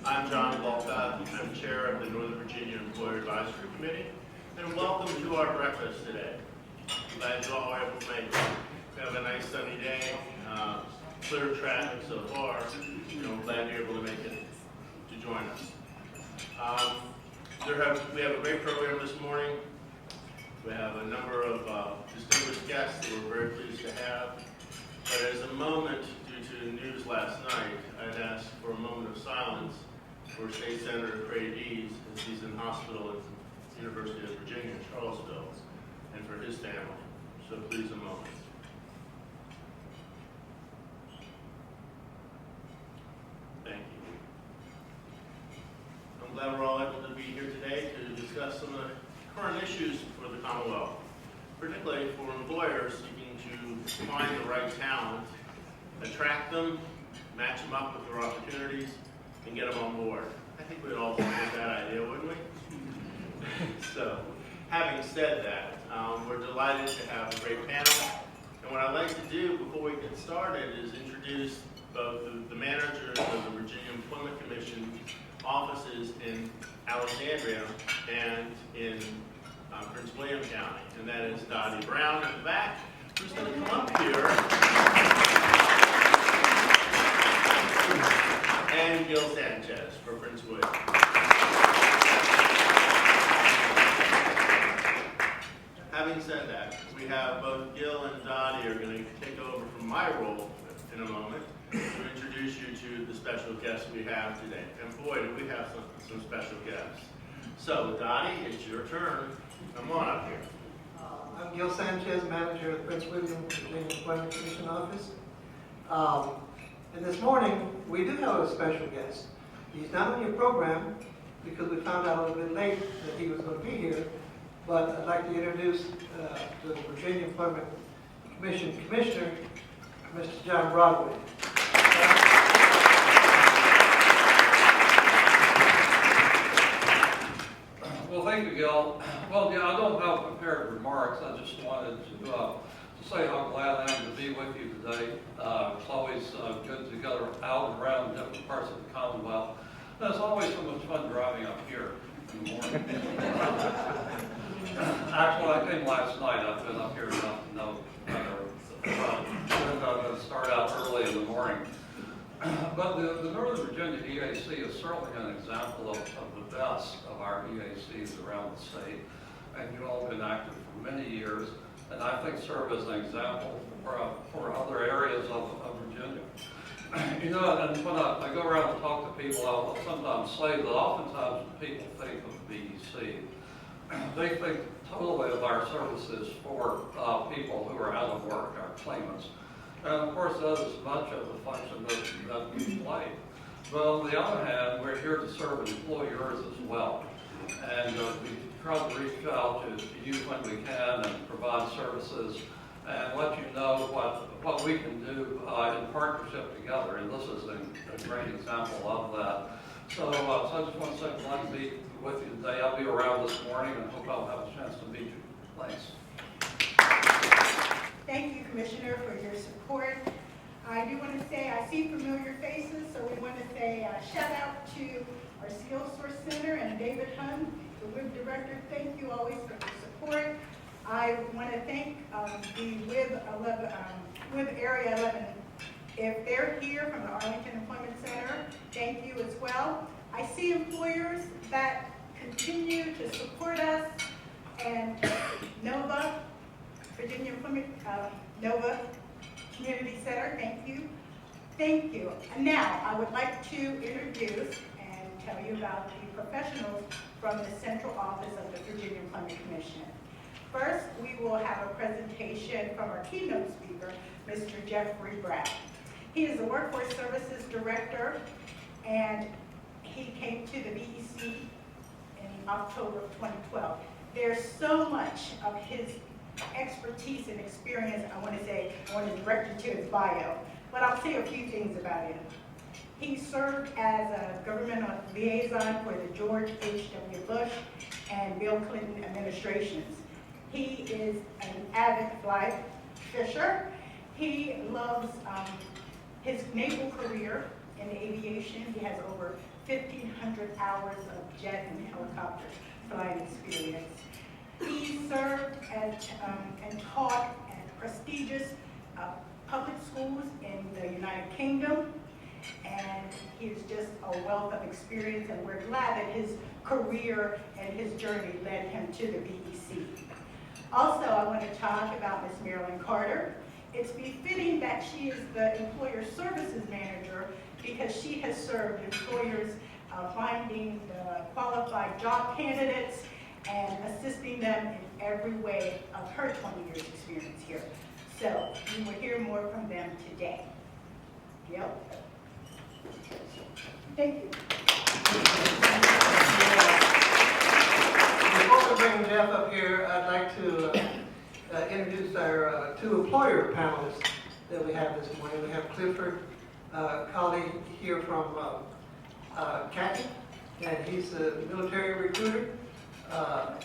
I'm John Walcott. I'm chair of the Northern Virginia Employer Advisory Committee, and welcome to our breakfast today. Glad you all are able to make it. We have a nice sunny day, clear traffic so far. Glad you're able to make it to join us. We have a great program this morning. We have a number of distinguished guests that we're very pleased to have. But as a moment, due to the news last night, I'd ask for a moment of silence for State Senator Craig Dees, as he's in hospital at the University of Virginia in Charlottesville, and for his family. So please, a moment. Thank you. I'm glad we're all able to be here today to discuss some of the current issues for the Commonwealth, particularly for employers seeking to find the right talent, attract them, match them up with their opportunities, and get them on board. I think we'd all support that idea, wouldn't we? So, having said that, we're delighted to have a great panel. And what I'd like to do before we get started is introduce both the managers of the Virginia Employment Commission offices in Alexandria and in Prince William County, and that is Dottie Brown in the back, who's going to come up here, and Gil Sanchez for Prince William. Having said that, we have both Gil and Dottie are going to take over from my role in a moment to introduce you to the special guests we have today. And boy, do we have some special guests. So, Dottie, it's your turn. Come on up here. I'm Gil Sanchez, manager of the Prince William Virginia Employment Commission office. And this morning, we do have a special guest. He's not on your program because we found out a little bit late that he was going to be here, but I'd like to introduce the Virginia Employment Commission Commissioner, Mr. John Broadway. Well, thank you, Gil. Well, yeah, I don't have prepared remarks. I just wanted to say how glad I am to be with you today. It's always good to go out and around different parts of the Commonwealth. And it's always so much fun driving up here in the morning. Actually, I came last night. I've been up here enough to know better. I'm going to start out early in the morning. But the Northern Virginia EAC is certainly an example of the best of our EACs around the state. And you've all been active for many years, and I think serve as an example for other areas of Virginia. And when I go around and talk to people, I'll sometimes say that oftentimes when people think of BEC, they think totally of our services for people who are out of work, our claimants. And of course, that is much of the function that we play. But on the other hand, we're here to serve employers as well. And we try to reach out to you when we can and provide services and let you know what we can do in partnership together. And this is a great example of that. So I just want to say glad to be with you today. I'll be around this morning and hope I'll have a chance to meet you. Thanks. Thank you, Commissioner, for your support. I do want to say I see familiar faces, so we want to say a shout out to our Skills Source Center and David Hunn, the WIB Director. Thank you always for your support. I want to thank the WIB Area 11. If they're here from the Arlington Employment Center, thank you as well. I see employers that continue to support us, and NOVA, Virginia Employment, NOVA Community Center, thank you. Thank you. And now I would like to introduce and tell you about the professionals from the central office of the Virginia Employment Commission. First, we will have a presentation from our keynote speaker, Mr. Jeffrey Brown. He is the Workforce Services Director, and he came to the BEC in October of 2012. There's so much of his expertise and experience, I want to direct you to his bio, but I'll say a few things about him. He served as a governmental liaison for the George H.W. Bush and Bill Clinton administrations. He is an avid fly fisher. He loves his naval career in aviation. He has over 1,500 hours of jet and helicopter flying experience. He served at, and taught at prestigious public schools in the United Kingdom, and he is just a wealth of experience, and we're glad that his career and his journey led him to the VEC. Also, I want to talk about Ms. Marilyn Carter. It's befitting that she is the Employer Services Manager because she has served employers finding the qualified job candidates and assisting them in every way of her 20 years experience here. So you will hear more from them today. Yep. Thank you. Before we bring Jeff up here, I'd like to introduce our two employer panelists that we have this morning. We have Clifford Colley here from CACI, and he's a military recruiter.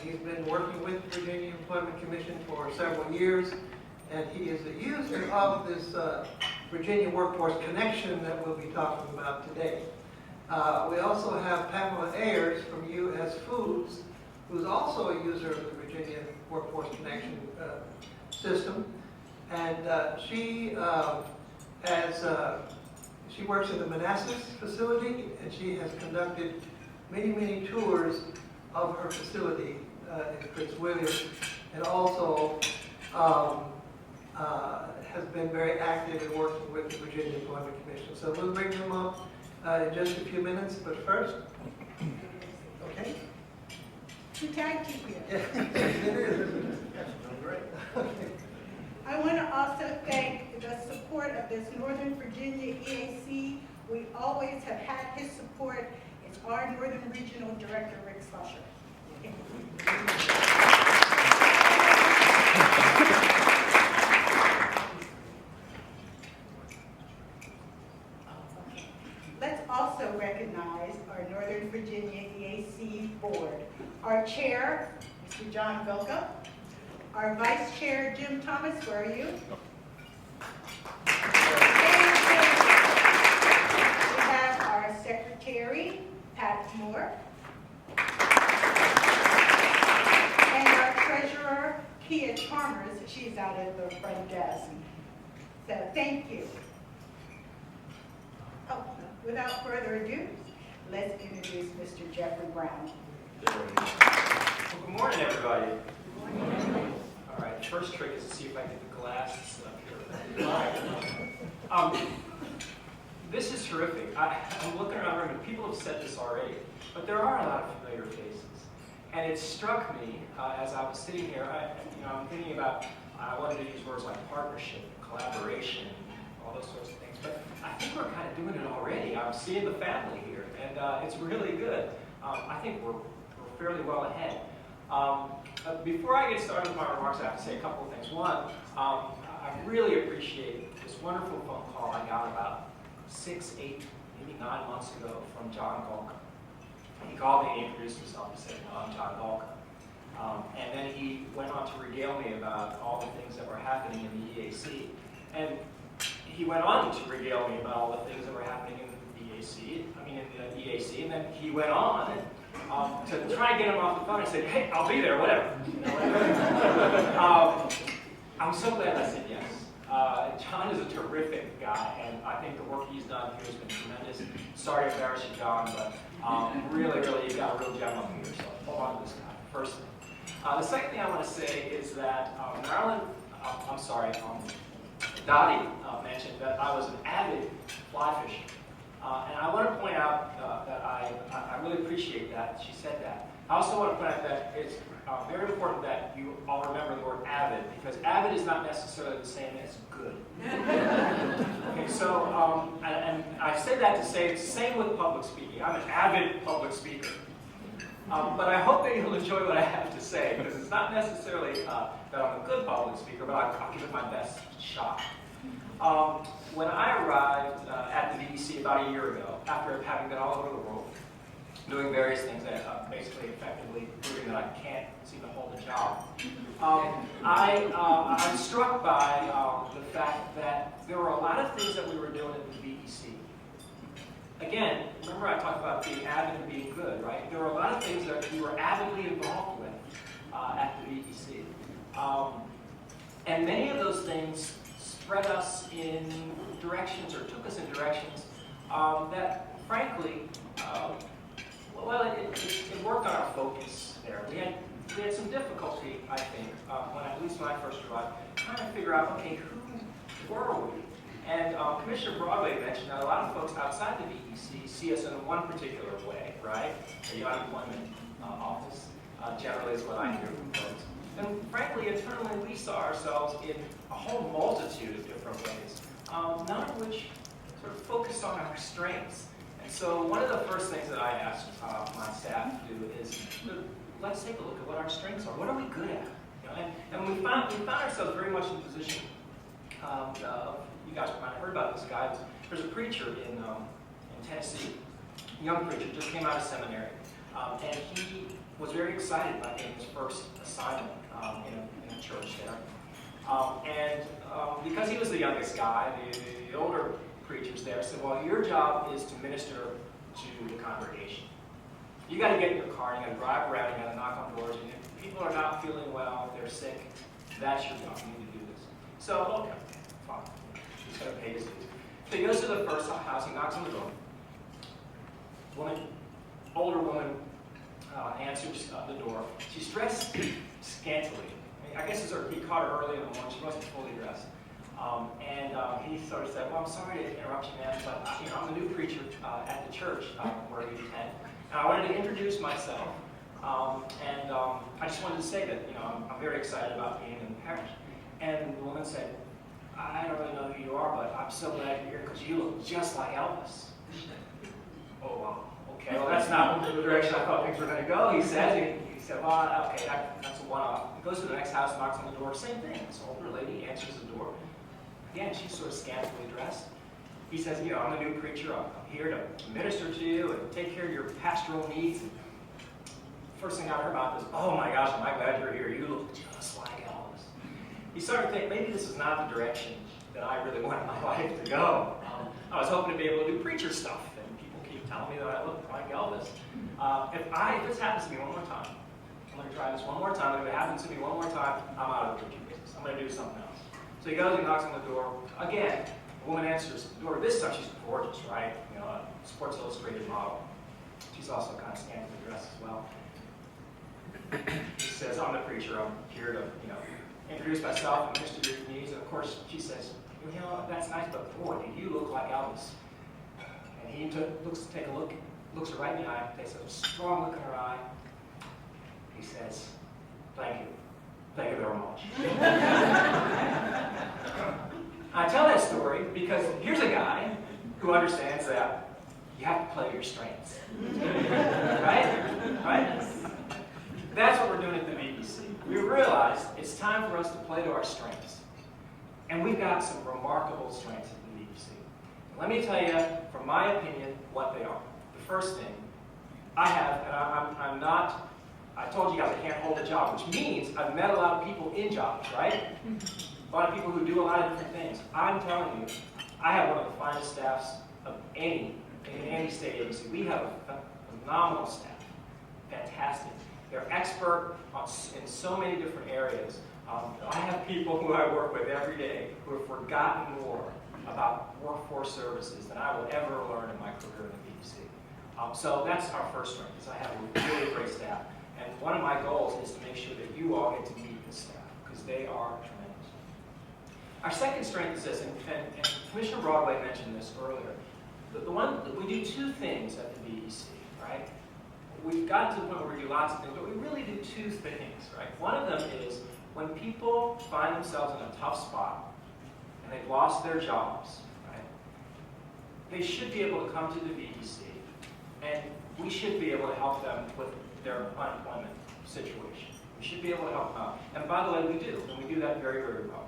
He's been working with the Virginia Employment Commission for several years, and he is a user of this Virginia Workforce Connection that we'll be talking about today. We also have Pamela Ayers from US Foods, who's also a user of the Virginia Workforce Connection system, and she works at the Manassas facility, and she has conducted many tours of her facility in Prince William, and also has been very active in working with the Virginia Employment Commission. So we'll bring them up in just a few minutes, but first, okay? To tag team here. Yeah, it is. Great. I want to also thank the support of this Northern Virginia EAC. We always have had his support. It's our Northern Regional Director, Rick Slusher. Thank you. Let's also recognize our Northern Virginia EAC Board. Our Chair, Mr. John Vilka. Our Vice Chair, Jim Thomas, where are you? We have our Secretary, Pat Moore. And our Treasurer, Kia Chalmers. She's out at the front desk. So thank you. Oh, without further ado, let's introduce Mr. Jeffrey Brown. Well, good morning, everybody. All right, first trick is to see if I get the glasses up here. All right. This is terrific. I'm looking around the room, and people have said this already, but there are a lot of familiar faces. And it struck me as I was sitting here, I'm thinking about, I wanted to use words like partnership, collaboration, all those sorts of things, but I think we're kind of doing it already. I'm seeing the family here, and it's really good. I think we're fairly well ahead. Before I get started with my remarks, I have to say a couple of things. One, I really appreciate this wonderful phone call I got about 6, 8, maybe 9 months ago from John Golka. He called me and introduced himself and said, I'm John Golka. And then he went on to regale me about all the things that were happening in the EAC. And he went on to regale me about all the things that were happening in the EAC, and then he went on to try and get him off the phone and said, hey, I'll be there, whatever. I'm so glad I said yes. John is a terrific guy, and I think the work he's done here has been tremendous. Sorry to embarrass you, John, but really, you've got a real gem up here, so hold on to this guy, first thing. The second thing I want to say is that Dottie mentioned that I was an avid fly fisher. And I want to point out that I really appreciate that she said that. I also want to point out that it's very important that you all remember the word avid, because avid is not necessarily the same as good. Okay, so, and I said that to say it's the same with public speaking. I'm an avid public speaker. But I hope that you'll enjoy what I have to say, because it's not necessarily that I'm a good public speaker, but I'll give it my best shot. When I arrived at the VEC about a year ago, after having been all over the world, doing various things that basically effectively proving that I can't seem to hold a job, I'm struck by the fact that there were a lot of things that we were doing at the VEC again, remember I talked about being avid and being good, right? There were a lot of things that we were avidly involved with at the VEC. And many of those things spread us in directions, or took us in directions that, frankly, it worked on our focus there. We had some difficulty, I think, at least when I first arrived, trying to figure out, okay, who were we? And Commissioner Broadway mentioned that a lot of folks outside the VEC see us in one particular way, right? The unemployment office generally is what I hear from folks. And frankly, internally, we saw ourselves in a whole multitude of different ways, none of which sort of focused on our strengths. And so one of the first things that I asked my staff to do is, let's take a look at what our strengths are. What are we good at? You know, and we found ourselves very much in the position you guys might have heard about this guy. There's a preacher in Tennessee, a young preacher, just came out of seminary, and he was very excited about getting his first assignment in a church there. Because he was the youngest guy, the older preachers there said, well, your job is to minister to the congregation. You got to get in your car, you got to drive around, you got to knock on doors, and if people are not feeling well, if they're sick, that's your job. You need to do this. So, okay, fine. He's going to pay his dues. So he goes to the first house, he knocks on the door. Older woman answers the door. She's dressed scantily. I guess he caught her early in the morning. She wasn't fully dressed. He sort of said, well, I'm sorry to interrupt you, man, but I'm the new preacher at the church where you attend. And I wanted to introduce myself. I just wanted to say that, I'm very excited about being in the parish. And the woman said, I don't really know who you are, but I'm so glad you're here because you look just like Elvis. Oh, wow. Okay, well, that's not the direction I thought things were going to go. He said, well, okay, that's a one-off. He goes to the next house, knocks on the door, same thing. This older lady answers the door. Again, she's sort of scantily dressed. He says, I'm the new preacher. I'm here to minister to you and take care of your pastoral needs. And first thing out of her mouth is, oh my gosh, am I glad you're here. You look just like Elvis. He started to think, maybe this is not the direction that I really wanted my life to go. I was hoping to be able to do preacher stuff, and people keep telling me that I look like Elvis. If this happens to me one more time, I'm going to try this one more time, and if it happens to me one more time, I'm out of the preaching business. I'm going to do something else. So he goes and knocks on the door. Again, the woman answers the door. This time she's gorgeous, right? A Sports Illustrated model. She's also kind of scantily dressed as well. He says, I'm the preacher. I'm here to, introduce myself and minister to your needs. And of course, she says, that's nice, but boy, do you look like Elvis. And he looks her right in the eye, takes a strong look in her eye. He says, thank you. Thank you very much. I tell that story because here's a guy who understands that you have to play your strengths. Right? That's what we're doing at the VEC. We realized it's time for us to play to our strengths. And we've got some remarkable strengths at the VEC. Let me tell you, from my opinion, what they are. The first thing, I have, and I told you guys I can't hold a job, which means I've met a lot of people in jobs, right? A lot of people who do a lot of different things. I'm telling you, I have one of the finest staffs of in any state agency. We have a phenomenal staff, fantastic. They're expert in so many different areas. I have people who I work with every day who have forgotten more about workforce services than I will ever learn in my career in the VEC. So that's our first strength, is I have a really great staff. And one of my goals is to make sure that you all get to meet the staff, because they are tremendous. Our second strength is this, and Commissioner Broadway mentioned this earlier. We do two things at the VEC, right? We've gotten to the point where we do lots of things, but we really do two things, right? One of them is when people find themselves in a tough spot and they've lost their jobs, right? They should be able to come to the VEC, and we should be able to help them with their unemployment situation. We should be able to help them out. And by the way, we do, and we do that very, very well.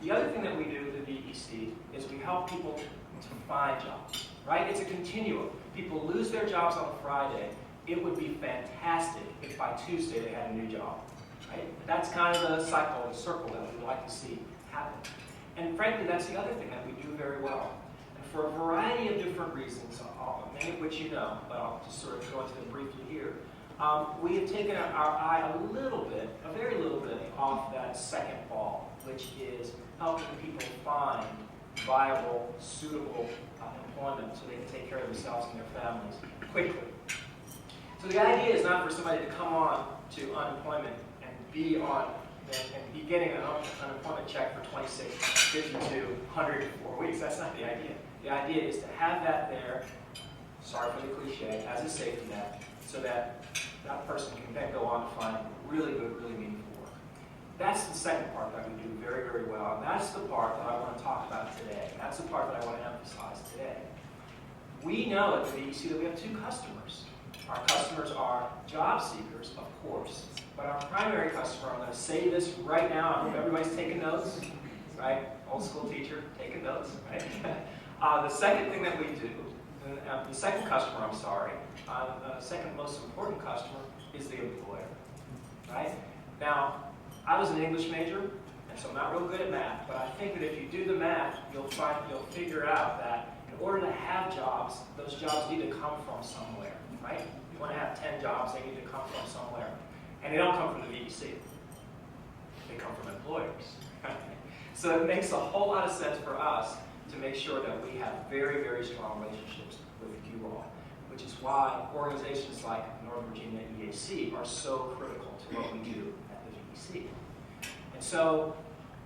The other thing that we do at the VEC is we help people to find jobs, right? It's a continuum. People lose their jobs on a Friday. It would be fantastic if by Tuesday they had a new job, right? That's kind of the cycle, the circle that we'd like to see happen. And frankly, that's the other thing that we do very well. And for a variety of different reasons, many of which you know, but I'll just sort of go into them briefly here. We have taken our eye a little bit, a very little bit, off that second ball, which is helping people find viable, suitable employment so they can take care of themselves and their families quickly. So the idea is not for somebody to come on to unemployment and be getting an unemployment check for 26, 52, 104 weeks. That's not the idea. The idea is to have that there, sorry for the cliche, as a safety net, so that that person can then go on to find really good, really meaningful work. That's the second part that we do very, very well, and that's the part that I want to talk about today. That's the part that I want to emphasize today. We know at the VEC that we have two customers. Our customers are job seekers, of course, but our primary customer, I'm going to say this right now, I hope everybody's taking notes, right? Old school teacher, taking notes, right? The second thing that we do, the second customer, I'm sorry, the second most important customer is the employer, right? Now, I was an English major, and so I'm not real good at math, but I think that if you do the math, you'll figure out that in order to have jobs, those jobs need to come from somewhere, right? You want to have 10 jobs, they need to come from somewhere. And they don't come from the VEC. They come from employers. So it makes a whole lot of sense for us to make sure that we have very, very strong relationships with you all, which is why organizations like Northern Virginia EAC are so critical to what we do at the VEC. And so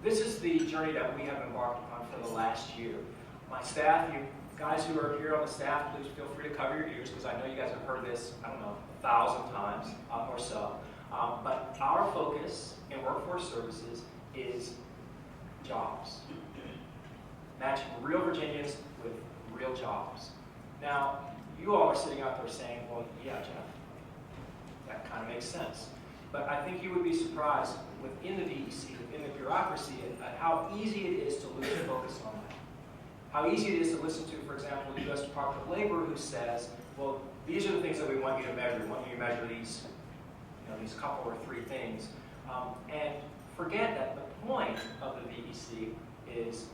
this is the journey that we have embarked upon for the last year. My staff, you guys who are here on the staff, please feel free to cover your ears because I know you guys have heard this, I don't know, 1,000 times or so. But our focus in workforce services is jobs. Matching real Virginians with real jobs. Now, you all are sitting out there saying, well, yeah, Jeff, that kind of makes sense. But I think you would be surprised within the VEC, within the bureaucracy, at how easy it is to lose focus on that. How easy it is to listen to, for example, the U.S. Department of Labor, who says, well, these are the things that we want you to measure. We want you to measure these couple or three things. And forget that the point of the VEC is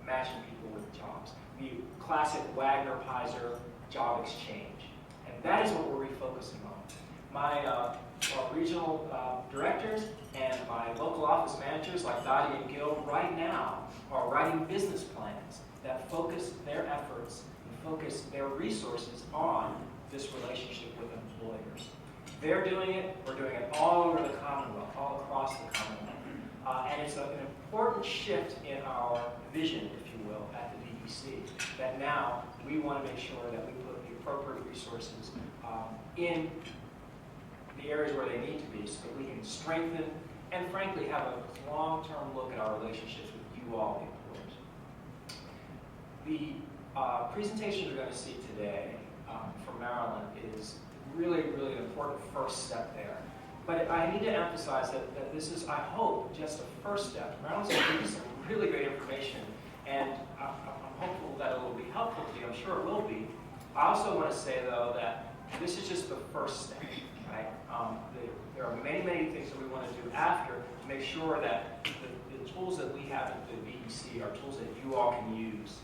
matching people with jobs. The classic Wagner-Pizer job exchange. And that is what we're refocusing on. My regional directors and my local office managers like Dottie and Gil right now are writing business plans that focus their efforts and focus their resources on this relationship with employers. They're doing it, we're doing it all over the Commonwealth, all across the Commonwealth. And it's an important shift in our vision, if you will, at the VEC, that now we want to make sure that we put the appropriate resources in the areas where they need to be so that we can strengthen and frankly have a long-term look at our relationships with you all, the employers. The presentation you're going to see today from Marilyn is really, really an important first step there. But I need to emphasize that this is, I hope, just a first step. Marilyn's going to give you some really great information, and I'm hopeful that it will be helpful to you. I'm sure it will be. I also want to say, though, that this is just the first step, right? There are many, many things that we want to do after to make sure that the tools that we have at the VEC are tools that you all can use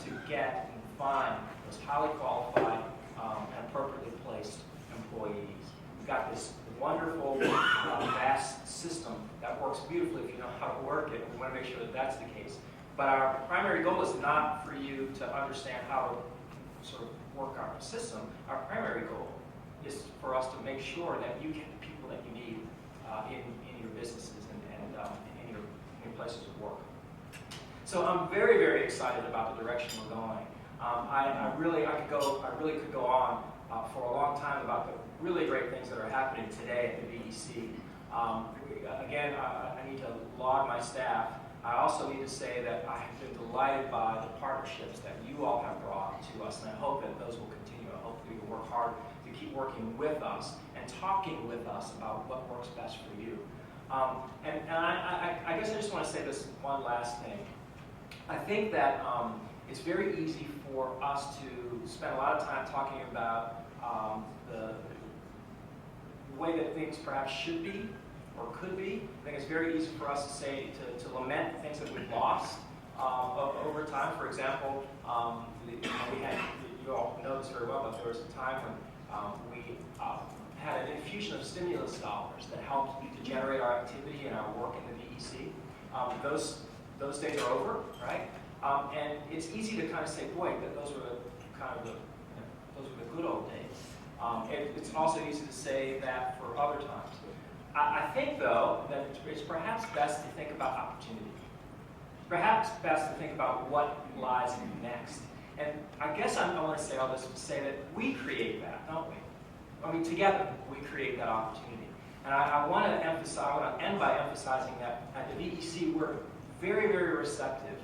to get and find those highly qualified and appropriately placed employees. We've got this wonderful, vast system that works beautifully if you know how to work it. We want to make sure that that's the case. But our primary goal is not for you to understand how to sort of work our system. Our primary goal is for us to make sure that you get the people that you need in your businesses and in your places of work. So I'm very, very excited about the direction we're going. I really could go on for a long time about the really great things that are happening today at the VEC. Again, I need to laud my staff. I also need to say that I have been delighted by the partnerships that you all have brought to us, and I hope that those will continue. I hope that you will work hard to keep working with us and talking with us about what works best for you. I guess I just want to say this one last thing. I think that it's very easy for us to spend a lot of time talking about the way that things perhaps should be or could be. I think it's very easy for us to say, to lament the things that we've lost. over time. For example, we had, you all know this very well, but there was a time when we had an infusion of stimulus dollars that helped to generate our activity and our work in the VEC. Those days are over, right? And it's easy to kind of say, boy, those were those were the good old days. It's also easy to say that for other times. I think, though, that it's perhaps best to think about opportunity. Perhaps best to think about what lies next. And I guess I want to say all this to say that we create that, don't we? I mean, together we create that opportunity. And I want to end by emphasizing that at the VEC we're very, very receptive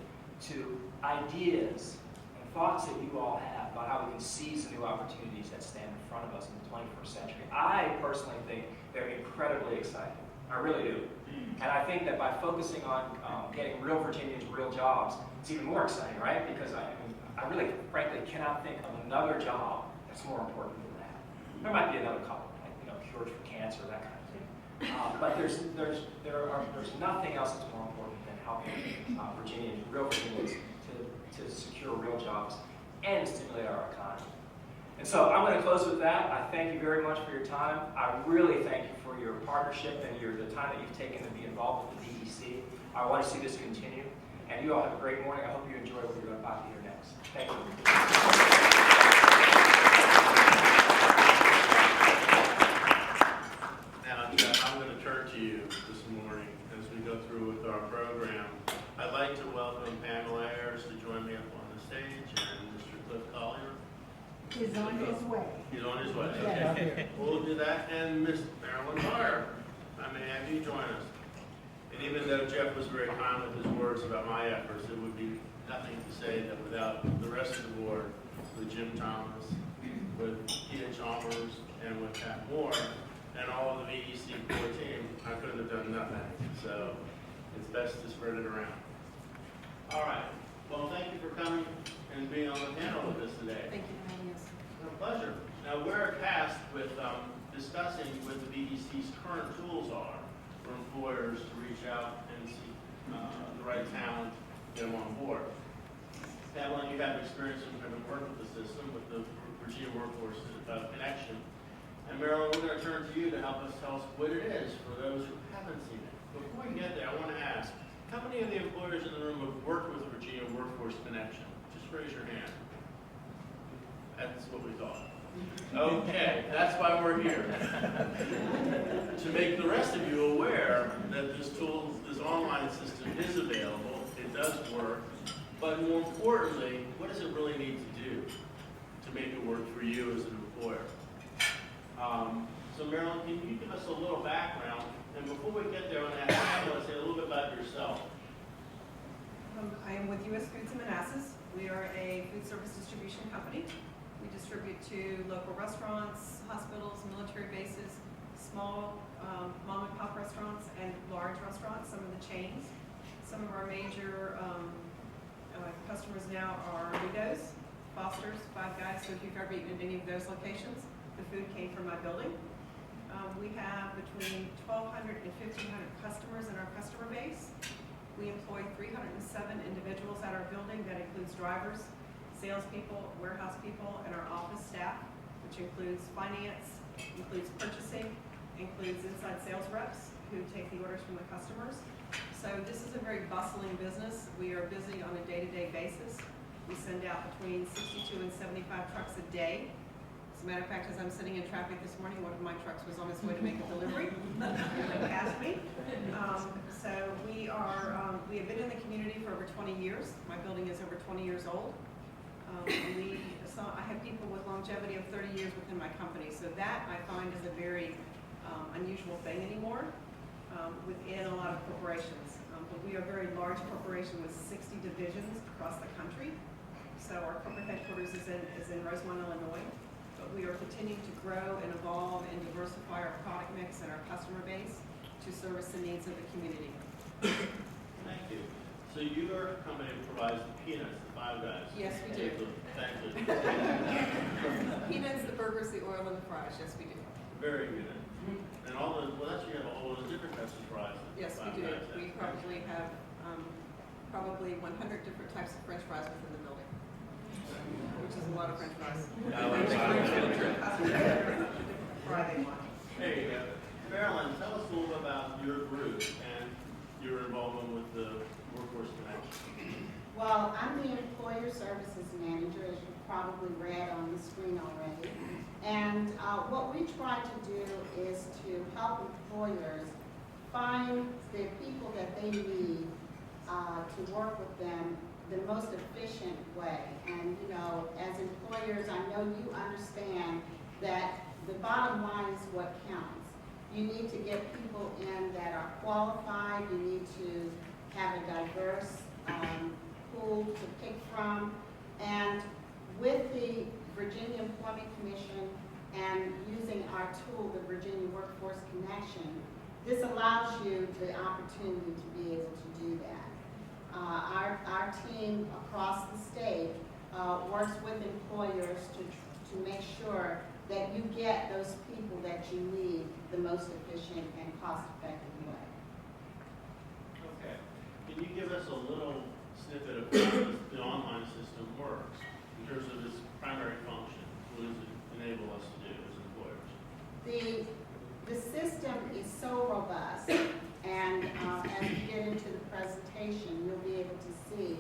to ideas and thoughts that you all have about how we can seize the new opportunities that stand in front of us in the 21st century. I personally think they're incredibly exciting. I really do. And I think that by focusing on getting real Virginians real jobs, it's even more exciting, right? Because I really, frankly, cannot think of another job that's more important than that. There might be another couple, like cures for cancer, that kind of thing. But there's nothing else that's more important than helping Virginians, real Virginians, to secure real jobs and stimulate our economy. And so I'm going to close with that. I thank you very much for your time. I really thank you for your partnership and the time that you've taken to be involved with the DEC. I want to see this continue. And you all have a great morning. I hope you enjoy what you're about to hear next. Thank you. Now, Jeff, I'm going to turn to you this morning as we go through with our program. I'd like to welcome Pamela Ayers to join me up on the stage, and Mr. Cliff Collier. He's on his way. He's on his way. Yes. Okay. We'll do that. And Miss Marilyn Meyer, I may have you join us. And even though Jeff was very kind with his words about my efforts, it would be nothing to say that without the rest of the board, with Jim Thomas, with Kia Chalmers, and with Pat Moore, and all of the VEC core team, I couldn't have done nothing. So it's best to spread it around. All right. Well, thank you for coming and being on the panel with us today. Thank you for having us. It's a pleasure. Now, we're tasked with discussing what the VEC's current tools are for employers to reach out and seek the right talent, get them on board. Pamela, you have experience in having worked with the system, with the Virginia Workforce Connection. And Marilyn, we're going to turn to you to help us tell us what it is for those who haven't seen it. Before we get there, I want to ask, how many of the employers in the room have worked with the Virginia Workforce Connection? Just raise your hand. That's what we thought. Okay, that's why we're here. To make the rest of you aware that this tool, this online system is available, it does work, but more importantly, what does it really need to do to make it work for you as an employer? So Marilyn, can you give us a little background? And before we get there, I want to ask you to say a little bit about yourself. I am with U.S. Foods and Manassas. We are a food service distribution company. We distribute to local restaurants, hospitals, military bases, small mom and pop restaurants, and large restaurants, some of the chains. Some of our major customers now are Ludo's, Foster's, Five Guys. So if you've ever eaten at any of those locations, the food came from my building. We have between 1,200 and 1,500 customers in our customer base. We employ 307 individuals at our building. That includes drivers, salespeople, warehouse people, and our office staff, which includes finance, includes purchasing, includes inside sales reps who take the orders from the customers. So this is a very bustling business. We are busy on a day-to-day basis. We send out between 62 and 75 trucks a day. As a matter of fact, as I'm sitting in traffic this morning, one of my trucks was on its way to make a delivery. It passed me. So we have been in the community for over 20 years. My building is over 20 years old. I have people with longevity of 30 years within my company. So that I find is a very unusual thing anymore within a lot of corporations. But we are a very large corporation with 60 divisions across the country. So our corporate headquarters is in Rosemont, Illinois. But we are continuing to grow and evolve and diversify our product mix and our customer base to service the needs of the community. Thank you. So your company provides the peanuts, the Five Guys. Yes, we do. Thank you. Peanuts, the burgers, the oil, and the fries. Yes, we do. Very good. And all the, well, actually you have a whole lot of different types of fries. Yes, we do. We probably have probably 100 different types of French fries within the building, which is a lot of French fries. Fry they want. Hey, Marilyn, tell us a little bit about your group and your involvement with the Workforce Connection. Well, I'm the Employer Services Manager, as you probably read on the screen already. And what we try to do is to help employers find the people that they need to work with them the most efficient way. And, you know, as employers, I know you understand that the bottom line is what counts. You need to get people in that are qualified. You need to have a diverse pool to pick from. And with the Virginia Employment Commission and using our tool, the Virginia Workforce Connection, this allows you the opportunity to be able to do that. Our team across the state works with employers to make sure that you get those people that you need the most efficient and cost-effective way. Okay. Can you give us a little snippet of how the online system works in terms of its primary function? What does it enable us to do as employers? The system is so robust, and as we get into the presentation, you'll be able to see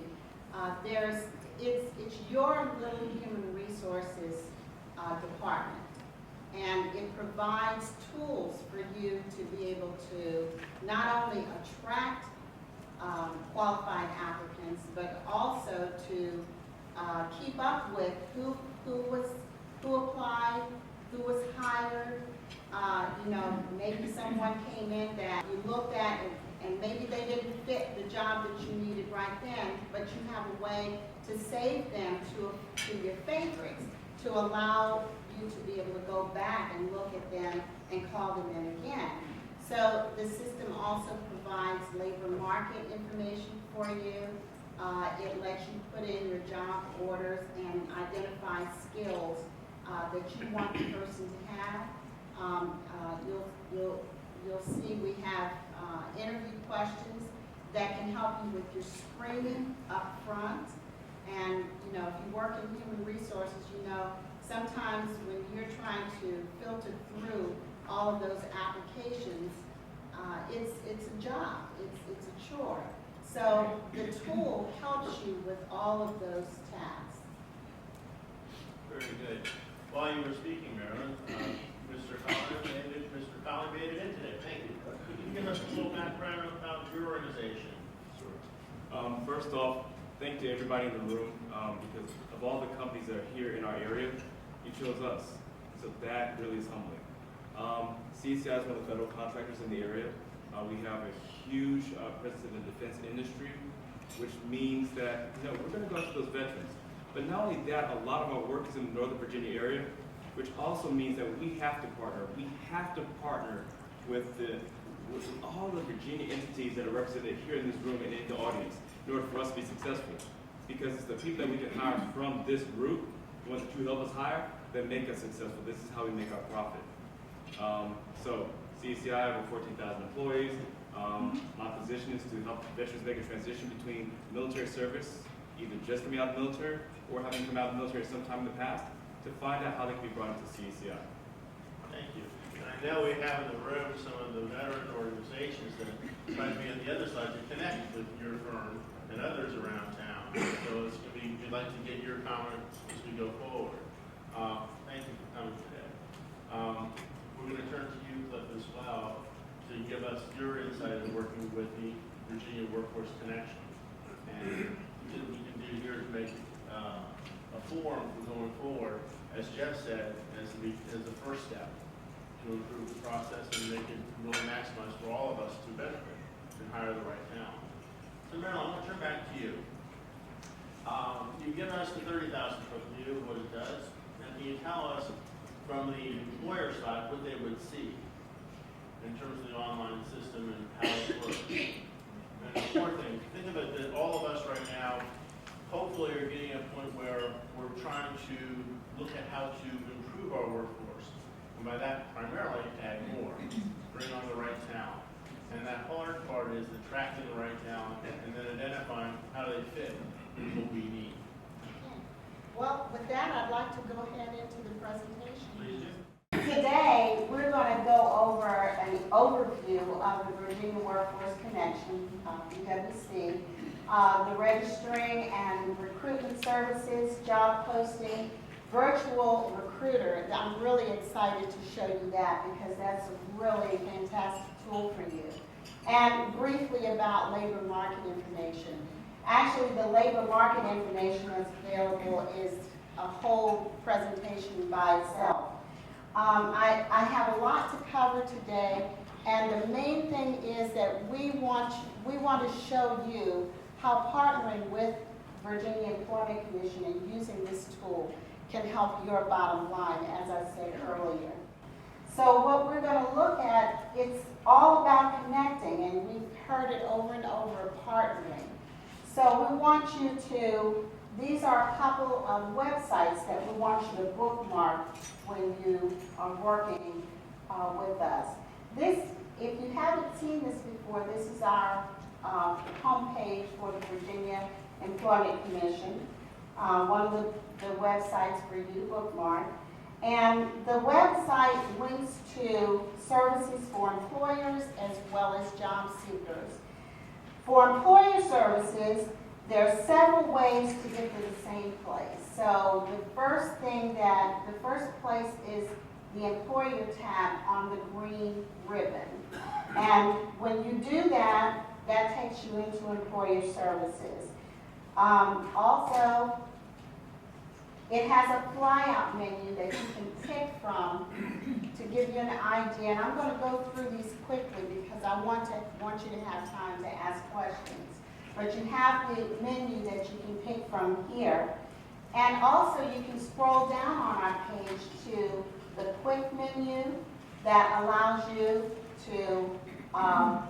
it's your little human resources department, and it provides tools for you to be able to not only attract qualified applicants, but also to keep up with who applied, who was hired. You know, maybe someone came in that you looked at and maybe they didn't fit the job that you needed right then, but you have a way to save them to your favorites, to allow you to be able to go back and look at them and call them in again. So the system also provides labor market information for you. It lets you put in your job orders and identify skills that you want the person to have. You'll see we have interview questions that can help you with your screening up front. And, you know, if you work in human resources, you know, sometimes when you're trying to filter through all of those applications, it's a job, it's a chore. So the tool helps you with all of those tasks. Very good. While you were speaking, Marilyn, Mr. Colley made it in today. Thank you. Could you give us a little background about your organization? Sure. First off, thank you to everybody in the room because of all the companies that are here in our area, you chose us. So that really is humbling. CCI is one of the federal contractors in the area. We have a huge presence in the defense industry, which means that we're going to go after those veterans. But not only that, a lot of our work is in the Northern Virginia area, which also means that we have to partner. We have to partner with all the Virginia entities that are represented here in this room and in the audience in order for us to be successful. Because it's the people that we can hire from this group, the ones that you help us hire, that make us successful. This is how we make our profit. So CCI, over 14,000 employees. My position is to help veterans make a transition between military service, either just coming out of the military or having come out of the military sometime in the past, to find out how they can be brought into CCI. Thank you. And I know we have in the room some of the veteran organizations that try to be on the other side to connect with your firm and others around town. So it's going to be, we'd like to get your comments as we go forward. Thank you for coming today. We're going to turn to you, Cliff, as well, to give us your insight in working with the Virginia Workforce Connection. And what we can do here is make a forum for going forward, as Jeff said, as the first step to improve the process and make it really maximize for all of us to benefit and hire the right talent. So Marilyn, I want to turn back to you. You've given us the 30,000-foot view of what it does, and can you tell us from the employer side what they would see in terms of the online system and how it works? And the fourth thing, think of it that all of us right now hopefully are getting a point where we're trying to look at how to improve our workforce. And by that, primarily, add more, bring on the right talent. And that hard part is attracting the right talent and then identifying how do they fit with what we need? Well, with that, I'd like to go ahead into the presentation. Please do. Today, we're going to go over an overview of the Virginia Workforce Connection, VWC, the registering and recruitment services, job posting, virtual recruiter. I'm really excited to show you that because that's a really fantastic tool for you. And briefly about labor market information. Actually, the labor market information that's available is a whole presentation by itself. I have a lot to cover today, and the main thing is that we want to show you how partnering with Virginia Employment Commission and using this tool can help your bottom line, as I said earlier. So what we're going to look at, it's all about connecting, and we've heard it over and over, partnering. So we want you to, these are a couple of websites that we want you to bookmark when you are working with us. This, if you haven't seen this before, this is our homepage for the Virginia Employment Commission, one of the websites for you to bookmark. And the website links to services for employers as well as job seekers. For employer services, there are several ways to get to the same place. So the first place is the employer tab on the green ribbon. And when you do that, that takes you into employer services. Also, it has a flyout menu that you can pick from to give you an idea. And I'm going to go through these quickly because I want you to have time to ask questions. But you have the menu that you can pick from here. And also you can scroll down on our page to the quick menu that allows you to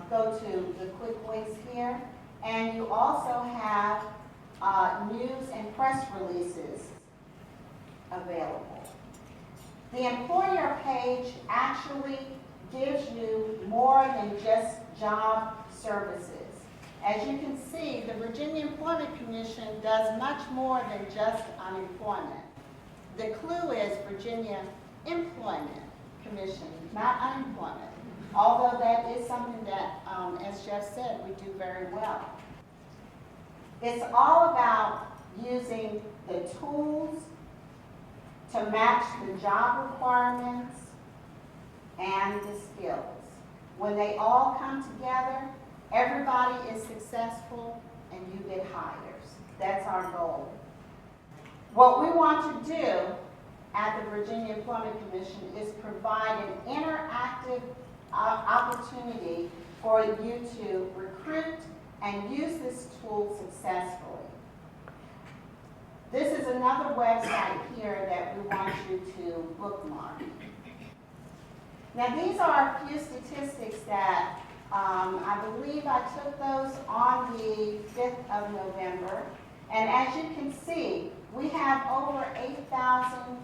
go to the quick links here. And you also have news and press releases available. The employer page actually gives you more than just job services. As you can see, the Virginia Employment Commission does much more than just unemployment. The clue is Virginia Employment Commission, not unemployment, although that is something that, as Jeff said, we do very well. It's all about using the tools to match the job requirements and the skills. When they all come together, everybody is successful and you get hires. That's our goal. What we want to do at the Virginia Employment Commission is provide an interactive opportunity for you to recruit and use this tool successfully. This is another website here that we want you to bookmark. Now these are a few statistics that I believe I took those on the 5th of November. And as you can see, we have over 8,000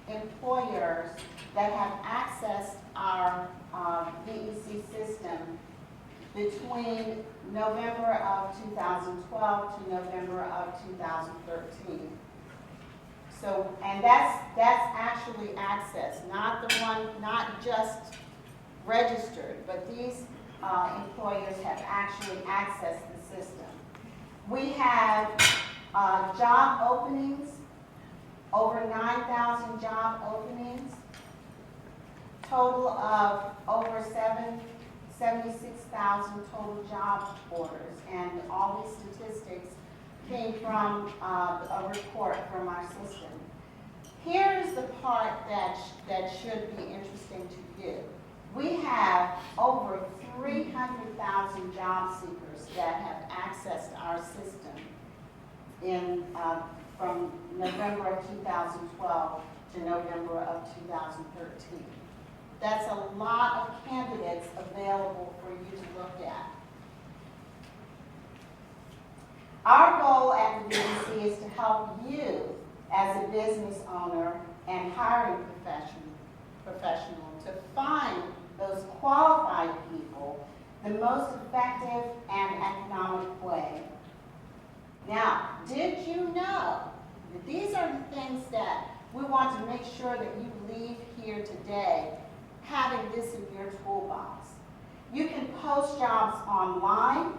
employers that have accessed our VEC system between November of 2012 to November of 2013. So, and that's actually accessed, not just registered, but these employers have actually accessed the system. We have job openings, over 9,000 job openings, total of over 76,000 total job orders, and all these statistics came from a report from our system. Here's the part that should be interesting to you. We have over 300,000 job seekers that have accessed our system from November of 2012 to November of 2013. That's a lot of candidates available for you to look at. Our goal at the VEC is to help you as a business owner and hiring professional to find those qualified people the most effective and economic way. Now, did you know that these are the things that we want to make sure that you leave here today having this in your toolbox? You can post jobs online.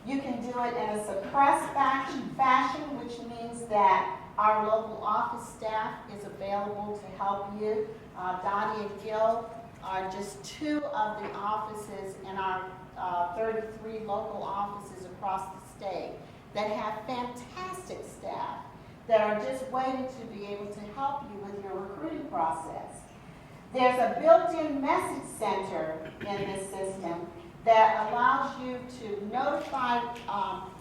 You can do it in a suppressed fashion, which means that our local office staff is available to help you. Dottie and Gil are just two of the offices in our 33 local offices across the state that have fantastic staff that are just waiting to be able to help you with your recruiting process. There's a built-in message center in this system that allows you to notify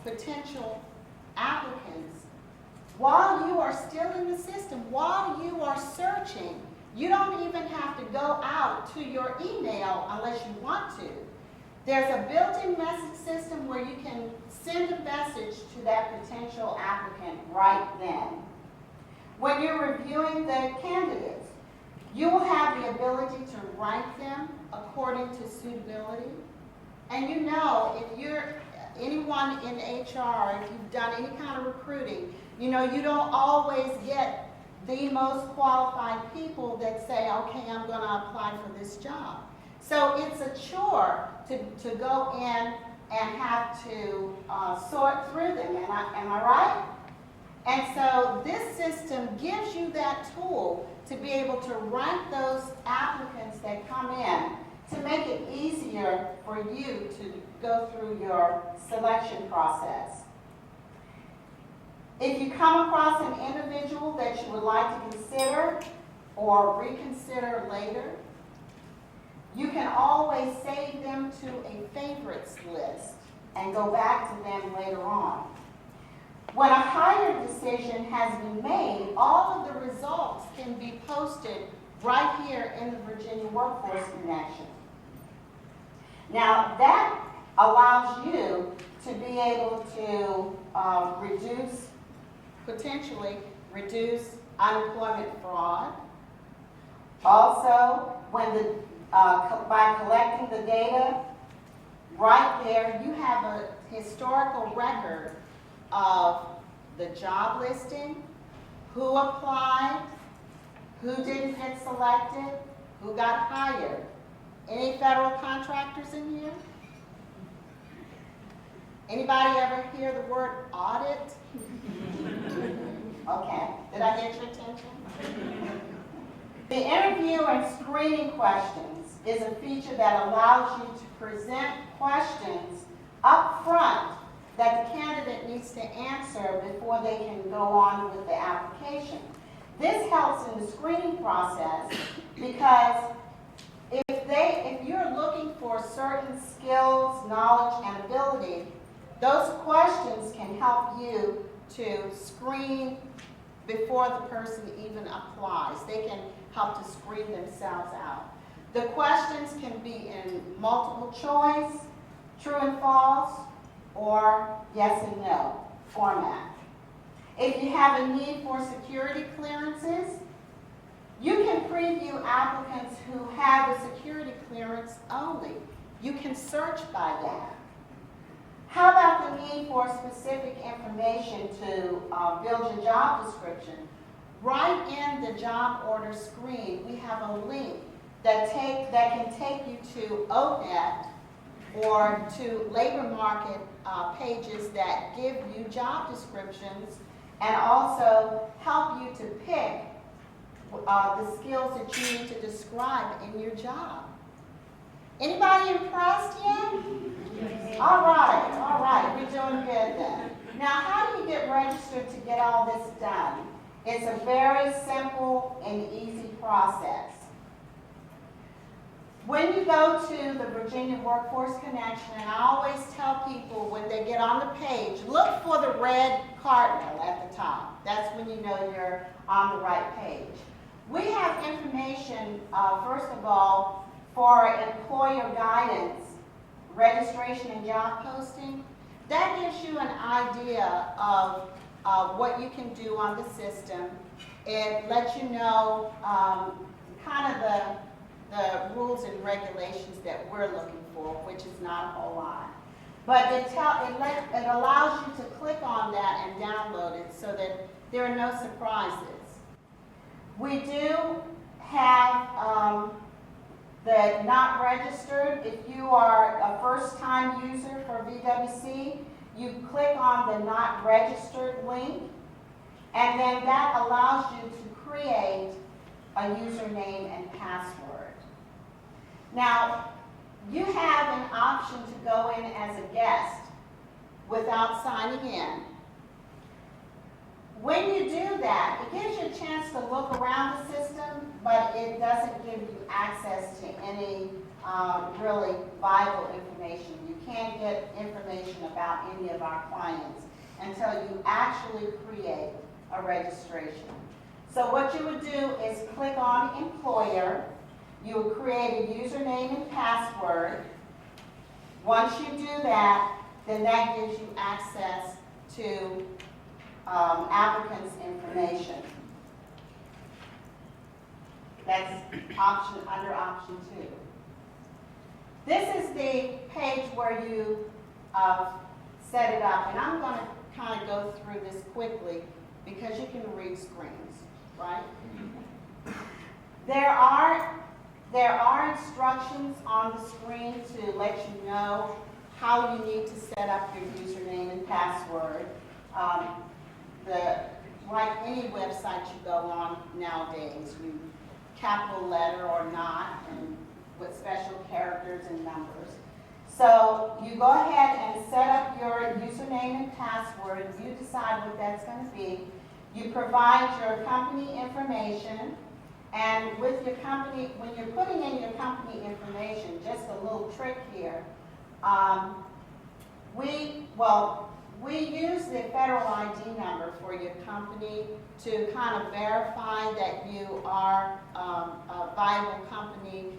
potential applicants while you are still in the system, while you are searching. You don't even have to go out to your email unless you want to. There's a built-in message system where you can send a message to that potential applicant right then. When you're reviewing the candidates, you will have the ability to rank them according to suitability. And you know, if you're anyone in HR, if you've done any kind of recruiting, you know you don't always get the most qualified people that say, okay, I'm going to apply for this job. So it's a chore to go in and have to sort through them. Am I right? And so this system gives you that tool to be able to rank those applicants that come in to make it easier for you to go through your selection process. If you come across an individual that you would like to consider or reconsider later, you can always save them to a favorites list and go back to them later on. When a hire decision has been made, all of the results can be posted right here in the Virginia Workforce Connection. Now, that allows you to be able to potentially reduce unemployment fraud. Also, by collecting the data, right there, you have a historical record of the job listing, who applied, who didn't get selected, who got hired. Any federal contractors in here? Anybody ever hear the word audit? Okay, did I get your attention? The interview and screening questions is a feature that allows you to present questions up front that the candidate needs to answer before they can go on with the application. This helps in the screening process because if you're looking for certain skills, knowledge, and ability, those questions can help you to screen before the person even applies. They can help to screen themselves out. The questions can be in multiple choice, true and false, or yes and no format. If you have a need for security clearances, you can preview applicants who have a security clearance only. You can search by that. How about the need for specific information to build your job description? Right in the job order screen, we have a link that can take you to ONET or to labor market pages that give you job descriptions and also help you to pick the skills that you need to describe in your job. Anybody impressed yet? All right, we're doing good then. Now, how do you get registered to get all this done? It's a very simple and easy process. When you go to the Virginia Workforce Connection, and I always tell people when they get on the page, look for the red cardinal at the top. That's when you know you're on the right page. We have information, first of all, for employer guidance, registration and job posting. That gives you an idea of what you can do on the system. It lets you know kind of the rules and regulations that we're looking for, which is not a whole lot. but it allows you to click on that and download it so that there are no surprises. We do have the not registered. If you are a first-time user for VWC, you click on the not registered link, and then that allows you to create a username and password. Now, you have an option to go in as a guest without signing in. When you do that, it gives you a chance to look around the system, but it doesn't give you access to any really vital information. You can't get information about any of our clients until you actually create a registration. So what you would do is click on Employer. You would create a username and password. Once you do that, then that gives you access to applicants' information. That's under option 2. This is the page where you set it up, and I'm going to kind of go through this quickly because you can read screens, right? There are instructions on the screen to let you know how you need to set up your username and password. Like any website you go on nowadays, you capital letter or not, and with special characters and numbers. So you go ahead and set up your username and password. You decide what that's going to be. You provide your company information, and with your company, when you're putting in your company information, just a little trick here. We use the federal ID number for your company to kind of verify that you are a viable company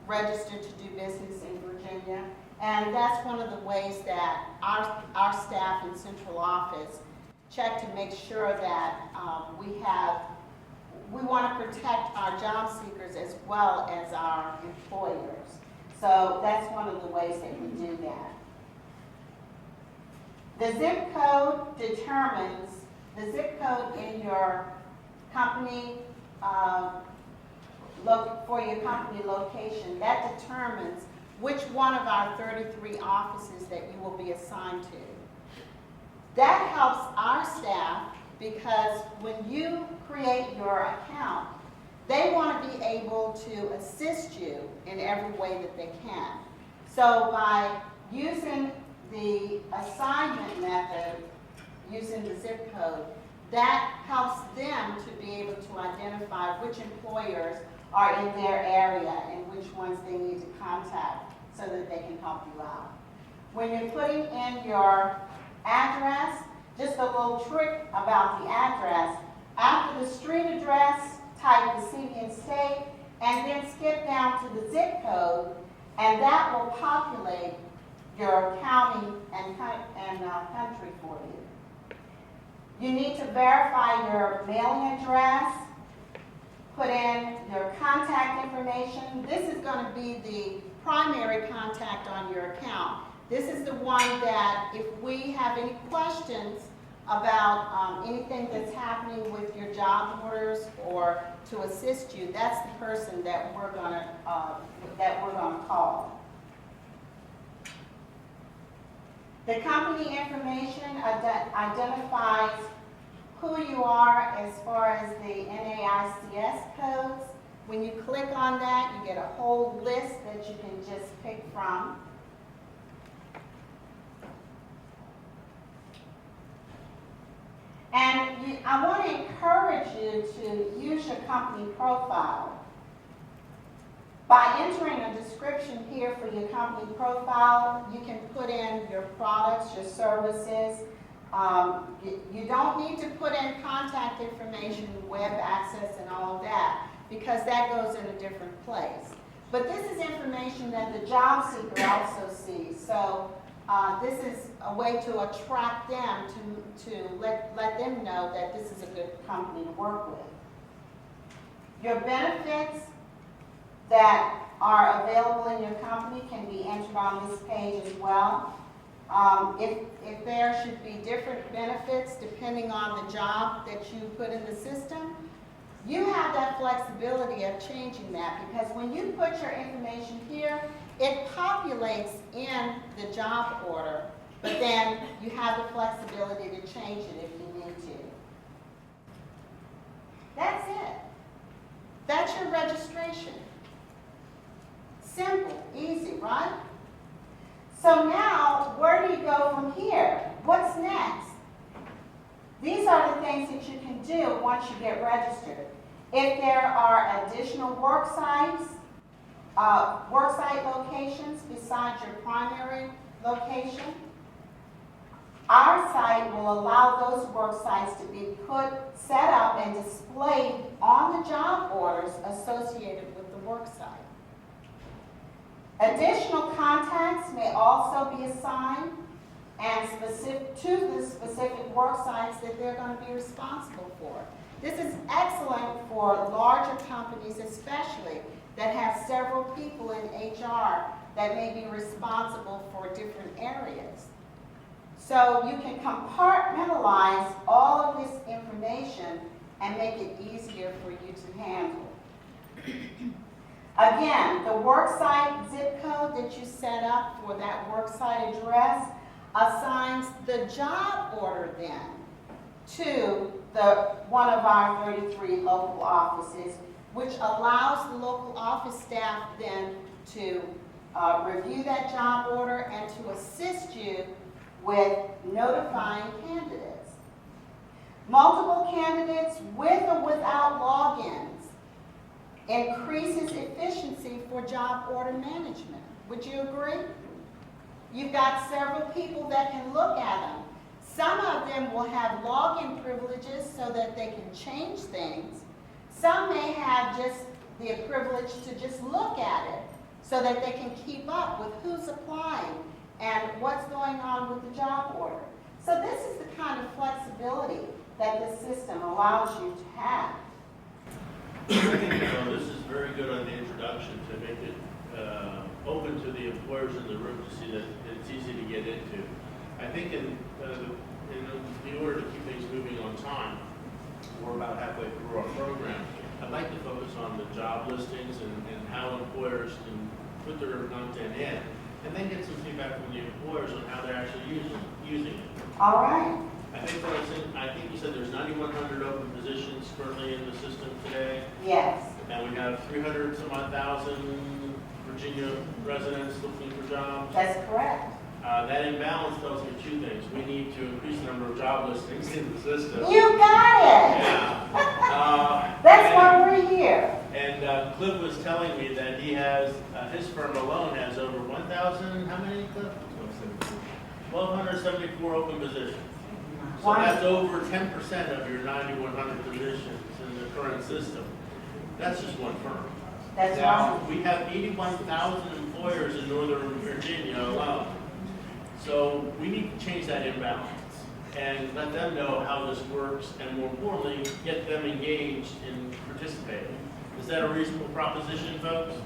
registered to do business in Virginia. And that's one of the ways that our staff in central office check to make sure that we want to protect our job seekers as well as our employers. So that's one of the ways that we do that. The zip code determines, the zip code in your company, for your company location, that determines which one of our 33 offices that you will be assigned to. That helps our staff because when you create your account, they want to be able to assist you in every way that they can. So by using the assignment method, using the zip code, that helps them to be able to identify which employers are in their area and which ones they need to contact so that they can help you out. When you're putting in your address, just a little trick about the address, after the street address, type the city and state, and then skip down to the zip code, and that will populate your county and country for you. You need to verify your mailing address, put in your contact information. This is going to be the primary contact on your account. This is the one that if we have any questions about anything that's happening with your job orders or to assist you, that's the person that we're going to call. The company information identifies who you are as far as the NAICS codes. When you click on that, you get a whole list that you can just pick from. And I want to encourage you to use your company profile. By entering a description here for your company profile, you can put in your products, your services. You don't need to put in contact information, web access, and all of that, because that goes in a different place. But this is information that the job seeker also sees. So this is a way to attract them to let them know that this is a good company to work with. Your benefits that are available in your company can be entered on this page as well. If there should be different benefits depending on the job that you put in the system, you have that flexibility of changing that, because when you put your information here, it populates in the job order, but then you have the flexibility to change it if you need to. That's it. That's your registration. Simple, easy, right? So now, where do you go from here? What's next? These are the things that you can do once you get registered. If there are additional work site locations besides your primary location, our site will allow those work sites to be set up and displayed on the job orders associated with the work site. Additional contacts may also be assigned and to the specific work sites that they're going to be responsible for. This is excellent for larger companies, especially that have several people in HR that may be responsible for different areas. So you can compartmentalize all of this information and make it easier for you to handle. Again, the worksite zip code that you set up for that worksite address assigns the job order then to one of our 33 local offices, which allows the local office staff then to review that job order and to assist you with notifying candidates. Multiple candidates with or without logins increases efficiency for job order management. Would you agree? You've got several people that can look at them. Some of them will have login privileges so that they can change things. Some may have just the privilege to just look at it so that they can keep up with who's applying and what's going on with the job order. So this is the kind of flexibility that the system allows you to have. This is very good on the introduction to make it open to the employers in the room to see that it's easy to get into. I think in the order to keep things moving on time, we're about halfway through our program. I'd like to focus on the job listings and how employers can put their content in, and then get some feedback from the employers on how they're actually using it. All right. I think you said there's 9,100 open positions currently in the system today, Yes. and we have 300 some odd thousand Virginia residents looking for jobs. That's correct. That imbalance tells me two things. We need to increase the number of job listings in the system. You got it. Yeah. That's why we're here. And Cliff was telling me that he has, his firm alone has over 1,000, how many, Cliff? 1,274 open positions. So Wow. that's over 10% of your 9,100 positions in the current system. That's just one firm. That's Now, right. we have 81,000 employers in Northern Virginia alone. So we need to change that imbalance and let them know how this works, and more importantly, get them engaged in participating. Is that a reasonable proposition, folks?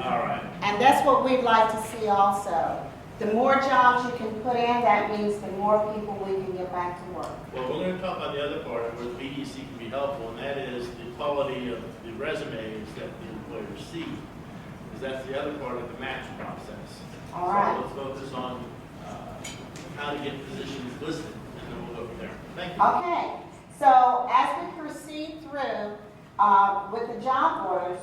All right. And that's what we'd like to see also. The more jobs you can put in, that means the more people we can get back to work. Well, we're going to talk about the other part where the BDC can be helpful, and that is the quality of the resumes that the employers see. Because that's the other part of the match process. All right. So let's focus on how to get positions listed, and then we'll go from there. Thank you. Okay. So as we proceed through with the job orders,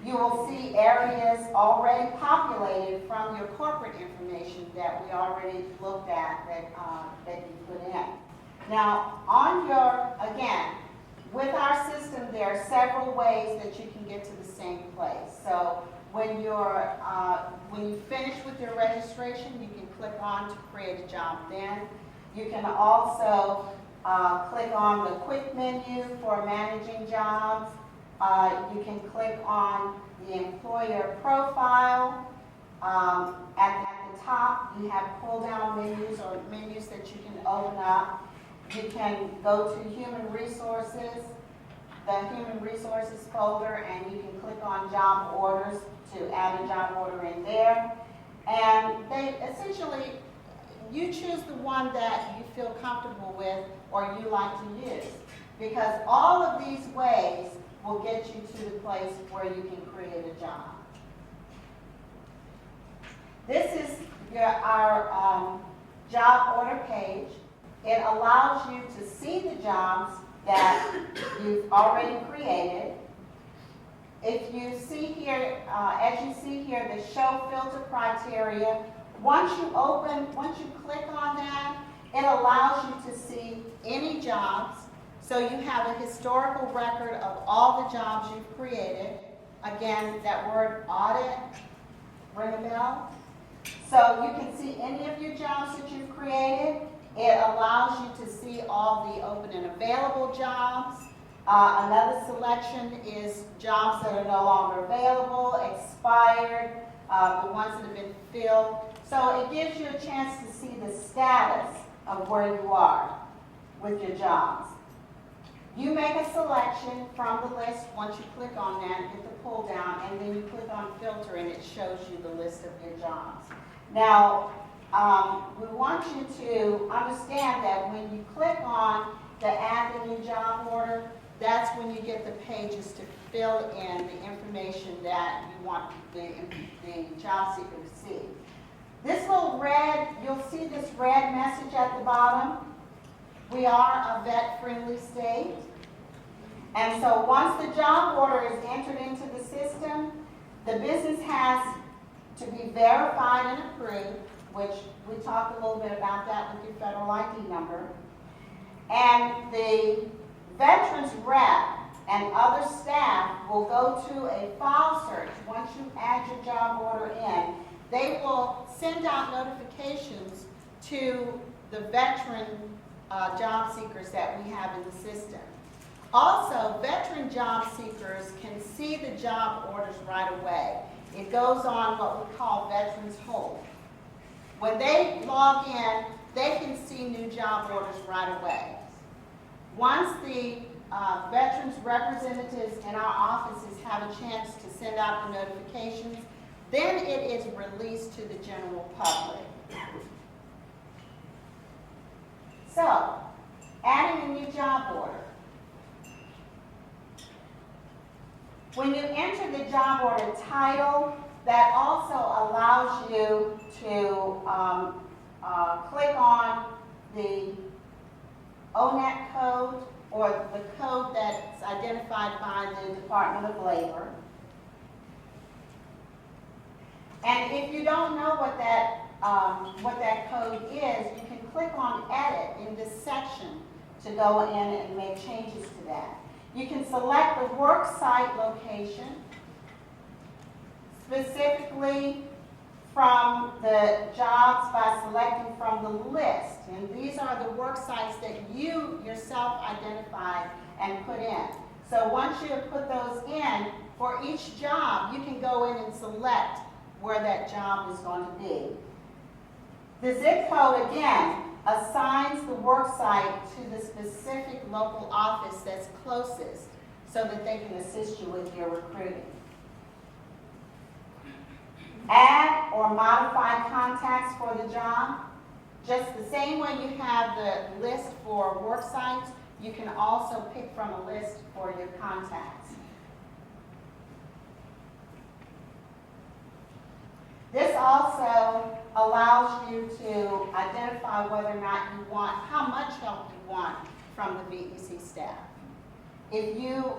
you will see areas already populated from your corporate information that we already looked at that you put in. Now, again, with our system, there are several ways that you can get to the same place. So when you finish with your registration, you can click on to create a job then. You can also click on the quick menu for managing jobs. You can click on the employer profile. At the top, you have pull-down menus or menus that you can open up. You can go to human resources. the Human Resources folder, and you can click on job orders to add a job order in there. And they essentially, you choose the one that you feel comfortable with or you like to use. Because all of these ways will get you to the place where you can create a job. This is our job order page. It allows you to see the jobs that you've already created. If you see here, as you see here, the show filter criteria, once you click on that, it allows you to see any jobs. So you have a historical record of all the jobs you've created. Again, that word audit, ring a bell? So you can see any of your jobs that you've created. It allows you to see all the open and available jobs. Another selection is jobs that are no longer available, expired, the ones that have been filled. So it gives you a chance to see the status of where you are with your jobs. You make a selection from the list once you click on that, hit the pull down, and then you click on filter and it shows you the list of your jobs. Now, we want you to understand that when you click on the add the new job order, that's when you get the pages to fill in the information that you want the job seeker to see. This little red, you'll see this red message at the bottom. We are a vet-friendly state. And so once the job order is entered into the system, the business has to be verified and approved, which we talked a little bit about that with your federal ID number. And the veterans rep and other staff will go to a file search. Once you add your job order in, they will send out notifications to the veteran job seekers that we have in the system. Also, veteran job seekers can see the job orders right away. It goes on what we call Veterans Hold. When they log in, they can see new job orders right away. Once the veterans representatives in our offices have a chance to send out the notifications, then it is released to the general public. So, adding a new job order. When you enter the job order title, that also allows you to click on the ONET code or the code that's identified by the Department of Labor. And if you don't know what that code is, you can click on Edit in this section to go in and make changes to that. You can select the work site location, specifically from the jobs by selecting from the list. And these are the work sites that you yourself identified and put in. So once you have put those in, for each job, you can go in and select where that job is going to be. The zip code, again, assigns the work site to the specific local office that's closest so that they can assist you with your recruiting. Add or modify contacts for the job. Just the same way you have the list for work sites, you can also pick from a list for your contacts. This also allows you to identify whether or not you want, how much help you want from the VEC staff. If you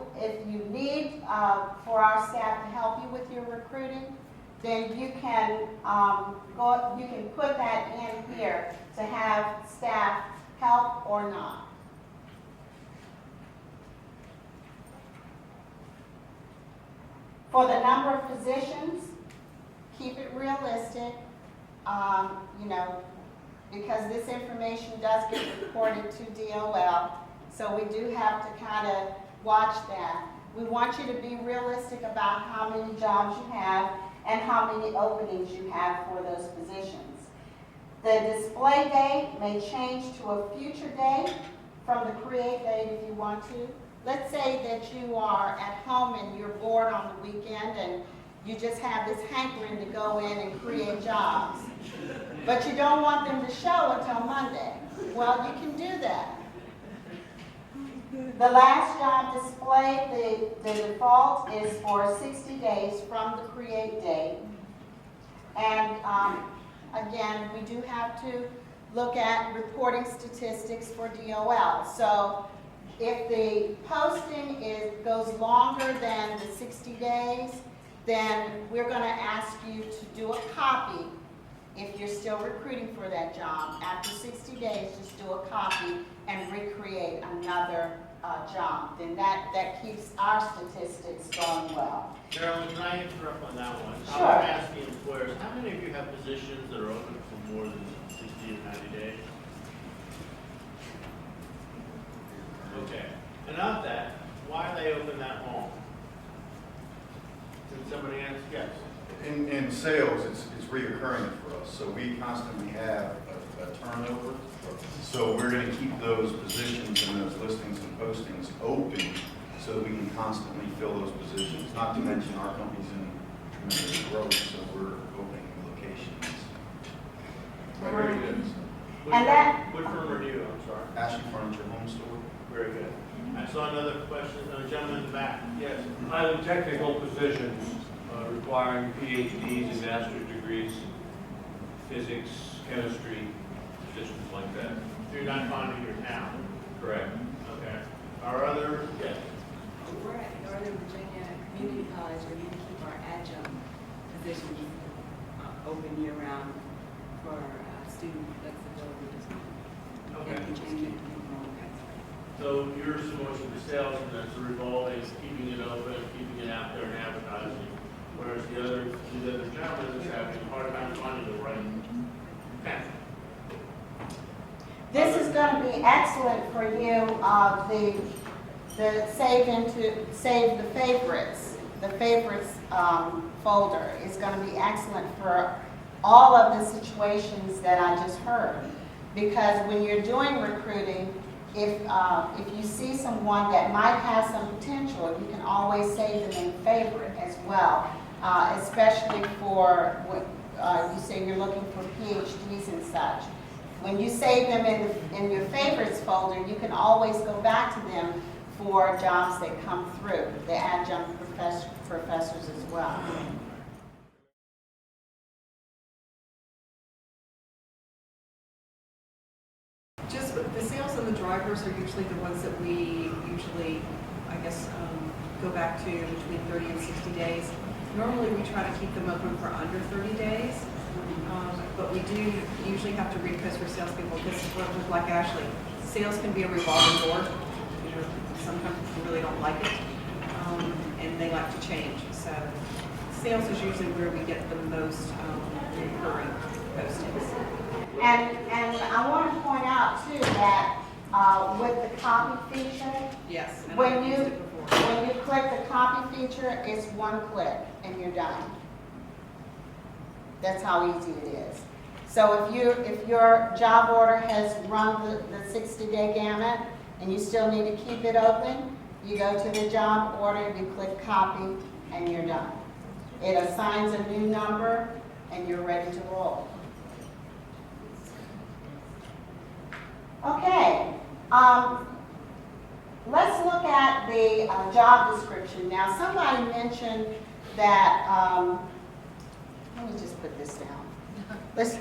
need for our staff to help you with your recruiting, then you can put that in here to have staff help or not. For the number of positions, keep it realistic, because this information does get reported to DOL, so we do have to kind of watch that. We want you to be realistic about how many jobs you have and how many openings you have for those positions. The display date may change to a future date from the create date if you want to. let's say that you are at home and you're bored on the weekend and you just have this hankering to go in and create jobs, but you don't want them to show until Monday. Well, you can do that. The last job display, the default is for 60 days from the create date. And again, we do have to look at reporting statistics for DOL. So if the posting goes longer than the 60 days, then we're going to ask you to do a copy. If you're still recruiting for that job, after 60 days, just do a copy and recreate another job. Then that keeps our statistics going well. Carolyn, can I interrupt on that one? Sure. I would ask the employers, how many of you have positions that are open for more than 60 or 90 days? Okay. And of that, why are they open that long? Did somebody answer? Yes. In sales, it's reoccurring for us, so we constantly have a turnover. So we're going to keep those positions and those listings and postings open so that we can constantly fill those positions. Not to mention our company's in tremendous growth, so we're opening locations. Very good. What firm are you? I'm sorry. Ashley Furniture Home Store. Very good. I saw another question, a gentleman in the back. Yes. Highly technical positions requiring PhDs and master's degrees, physics, chemistry, positions like that. So you're not finding your town? Correct. Okay. Our other, yes. We're at Northern Virginia Community College, we need to keep our adjunct positions open year-round for student flexibility. Okay. And continuing to So you're similar to the sales, and that's a revolving, keeping it open, keeping it out there and advertising. Whereas the other gentleman is having a hard time finding the right. Okay. This is going to be excellent for you. The save the favorites. The favorites folder is going to be excellent for all of the situations that I just heard. Because when you're doing recruiting, if you see someone that might have some potential, you can always save them in favorite as well. Especially for what you say you're looking for PhDs and such. When you save them in your favorites folder, you can always go back to them for jobs that come through, the adjunct professors as well. Just the sales and the drivers are usually the ones that we usually, I guess, go back to between 30 and 60 days. Normally we try to keep them open for under 30 days, but we do usually have to repost for salespeople because like Ashley, sales can be a revolving door. You know, sometimes people really don't like it, and they like to change. So sales is usually where we get the most recurring postings. And I want to point out too that with the copy feature, Yes. And when I've you used it before. when you click the copy feature, it's one click and you're done. That's how easy it is. So if your job order has run the 60-day gamut and you still need to keep it open, you go to the job order, you click copy, and you're done. It assigns a new number and you're ready to roll. Okay, let's look at the job description. Now, somebody mentioned that, let me just put this down. Let's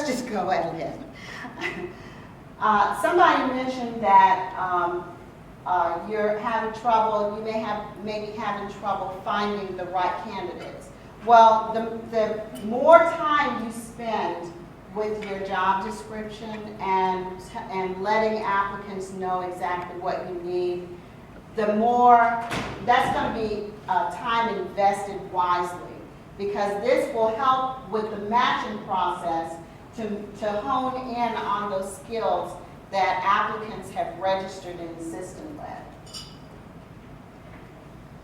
just go ahead. Somebody mentioned that you're having trouble, you may be having trouble finding the right candidates. Well, the more time you spend with your job description and letting applicants know exactly what you need, the more, that's going to be time invested wisely, because this will help with the matching process to hone in on those skills that applicants have registered in the system with.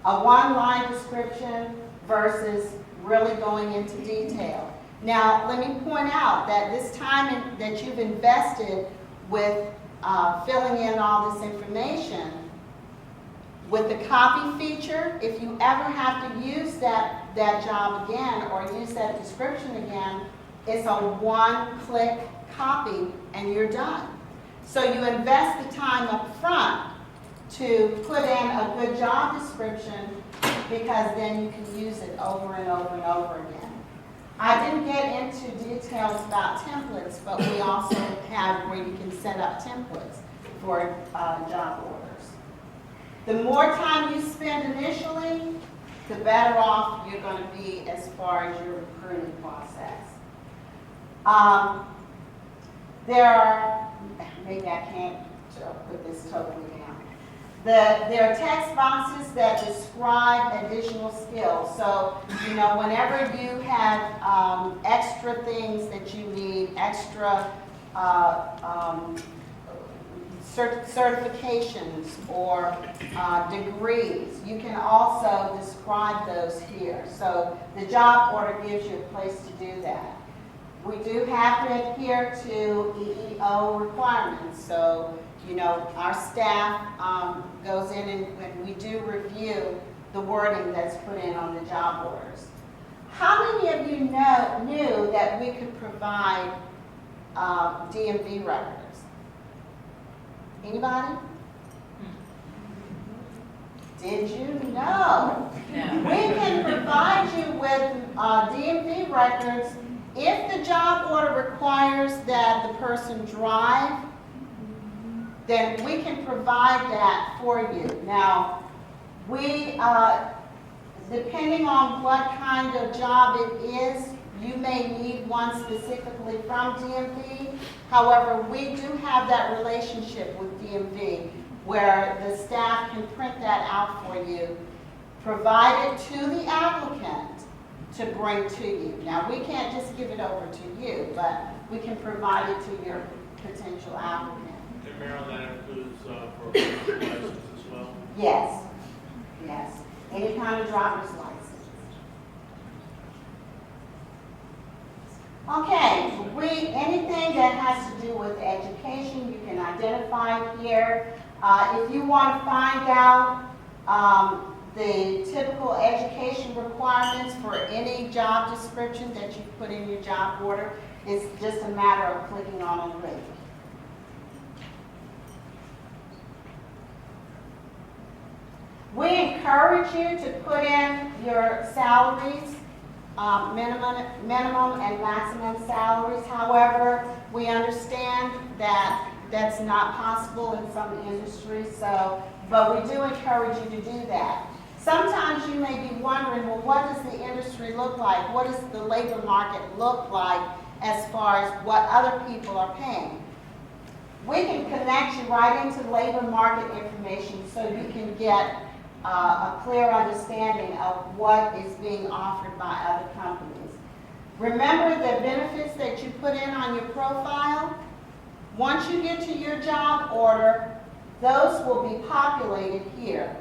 A one-line description versus really going into detail. Now, let me point out that this time that you've invested with filling in all this information, With the copy feature, if you ever have to use that job again or use that description again, it's a one-click copy and you're done. So you invest the time up front to put in a good job description because then you can use it over and over and over again. I didn't get into details about templates, but we also have where you can set up templates for job orders. The more time you spend initially, the better off you're going to be as far as your recruiting process. There are, maybe I can't put this totally down. There are text boxes that describe additional skills. So, you know, whenever you have extra things that you need, extra certifications or degrees, you can also describe those here. So the job order gives you a place to do that. We do have to adhere to EEO requirements. So, you know, our staff goes in and when we do review the wording that's put in on the job orders. How many of you knew that we could provide DMV records? Anybody? Did you know? We can provide you with DMV records if the job order requires that the person drive. Then we can provide that for you. Now, we, depending on what kind of job it is, you may need one specifically from DMV. However, we do have that relationship with DMV where the staff can print that out for you, provide it to the applicant to bring to you. Now, we can't just give it over to you, but we can provide it to your potential applicant. And Marilyn, that includes for a license as well? Yes, yes. Any kind of driver's license. Okay, anything that has to do with education, you can identify here. If you want to find out the typical education requirements for any job description that you put in your job order, it's just a matter of clicking on a link. We encourage you to put in your salaries, minimum and maximum salaries. However, we understand that that's not possible in some industries, but we do encourage you to do that. Sometimes you may be wondering, well, what does the industry look like? What does the labor market look like as far as what other people are paying? We can connect you right into labor market information so you can get a clear understanding of what is being offered by other companies. Remember the benefits that you put in on your profile? Once you get to your job order, those will be populated here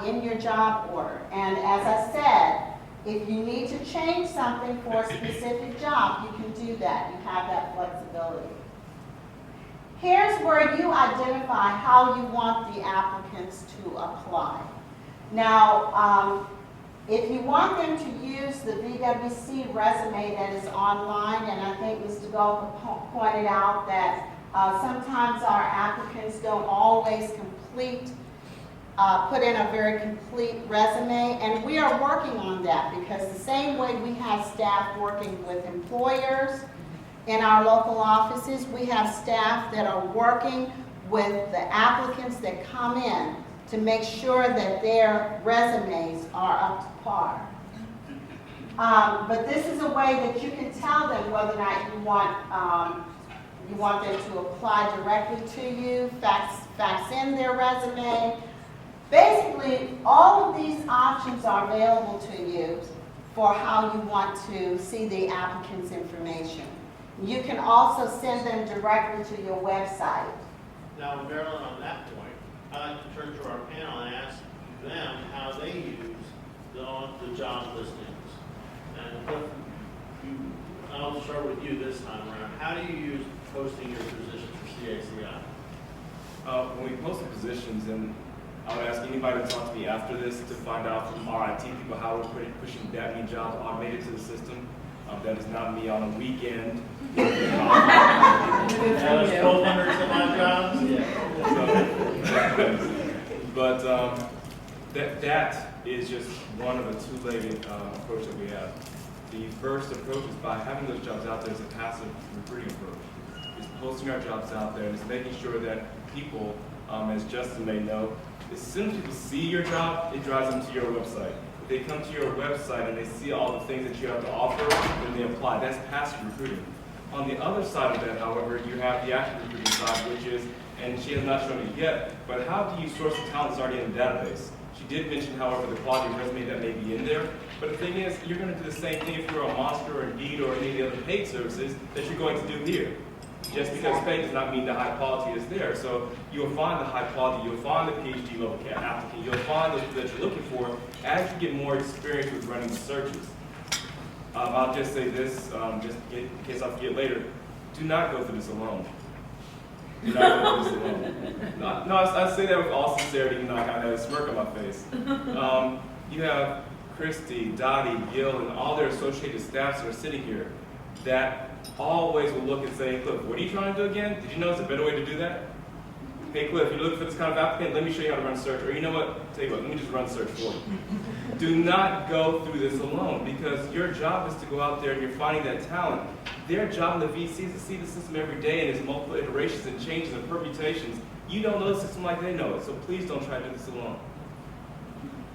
in your job order. And as I said, if you need to change something for a specific job, you can do that. You have that flexibility. Here's where you identify how you want the applicants to apply. Now, if you want them to use the VWC resume that is online, and I think Mr. Golka pointed out that sometimes our applicants don't always put in a very complete resume, and we are working on that because the same way we have staff working with employers in our local offices, we have staff that are working with the applicants that come in to make sure that their resumes are up to par. But this is a way that you can tell them whether or not you want them to apply directly to you, fax in their resume. Basically, all of these options are available to you for how you want to see the applicant's information. You can also send them directly to your website. Now, Marilyn, on that point, I'd like to turn to our panel and ask them how they use the job listings. And Cliff, I'll start with you this time around. How do you use posting your position for CACI? When we post the positions, and I would ask anybody to talk to me after this to find out from our IT people how we're pushing that many jobs automated to the system. That is not me on a weekend. That's 1,200 some odd jobs? That is just one of the two-legged approach that we have. The first approach is by having those jobs out there as a passive recruiting approach. It's posting our jobs out there and it's making sure that people, as Justin may know, as soon as people see your job, it drives them to your website. If they come to your website and they see all the things that you have to offer, then they apply. That's passive recruiting. On the other side of that, however, you have the active recruiting side, which is, and she has not shown it yet, but how do you source the talent that's already in the database? She did mention, however, the quality of resume that may be in there, but the thing is, you're going to do the same thing if you're on Monster or Indeed or any of the other paid services that you're going to do here. Just because paid does not mean the high quality is there. So you'll find the high quality, you'll find the PhD level applicant, you'll find those that you're looking for as you get more experience with running the searches. I'll just say this, in case I forget later, do not go through this alone. Do not go through this alone. No, I say that with all sincerity, I kind of have a smirk on my face. You have Christy, Dottie, Gil, and all their associated staffs that are sitting here that always will look and say, Cliff, what are you trying to do again? Did you know there's a better way to do that? Hey Cliff, you're looking for this kind of applicant, let me show you how to run search. Or you know what, tell you what, let me just run search for you. Do not go through this alone, because your job is to go out there and you're finding that talent. Their job in the VC is to see the system every day and its multiple iterations and changes and permutations. You don't know the system like they know it, so please don't try to do this alone.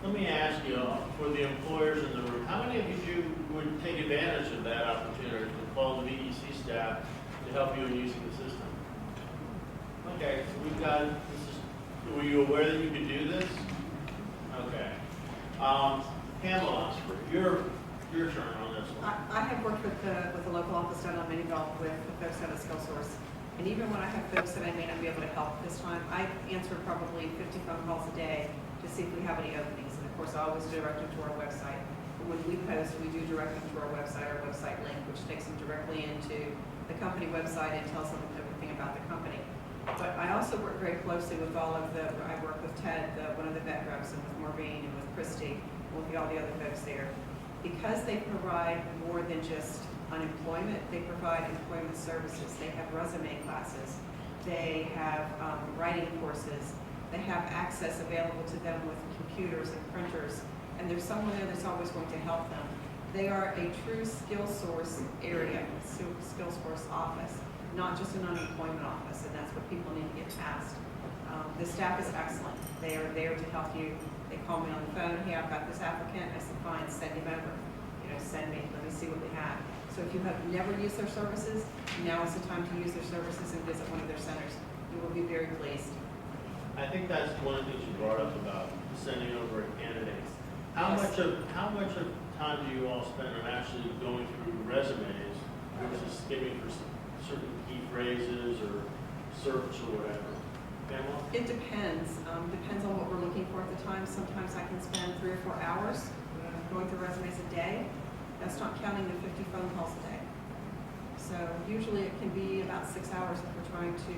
Let me ask you, for the employers in the room, how many of you would take advantage of that opportunity to call the VEC staff to help you in using the system? Okay, so we've got, were you aware that you could do this? Okay. Pamela, your turn on this one. I have worked with the local office down on Miniville with the folks out of SkillSource. And even when I have folks that I may not be able to help this time, I answer probably 50 phone calls a day to see if we have any openings. And of course, I always direct them to our website. But when we post, we do direct them to our website link, which takes them directly into the company website and tells them everything about the company. But I also work very closely with all of I work with Ted, one of the vet reps, and with Maureen, and with Christy, and with all the other folks there. Because they provide more than just unemployment, they provide employment services. They have resume classes. They have writing courses. They have access available to them with computers and printers. And there's someone there that's always going to help them. They are a true SkillSource area, SkillSource office, not just an unemployment office, and that's what people need to get past. The staff is excellent. They are there to help you. They call me on the phone, hey, I've got this applicant. I said, fine, send him over. Send me, let me see what they have. So if you have never used their services, now is the time to use their services and visit one of their centers. You will be very pleased. I think that's one of the things you brought up about sending over candidates. How much of time do you all spend on actually going through resumes versus skimming for certain key phrases or search or whatever? Pamela? It depends. Depends on what we're looking for at the time. Sometimes I can spend 3 or 4 hours going through resumes a day. That's not counting the 50 phone calls a day. So usually it can be about 6 hours if we're trying to,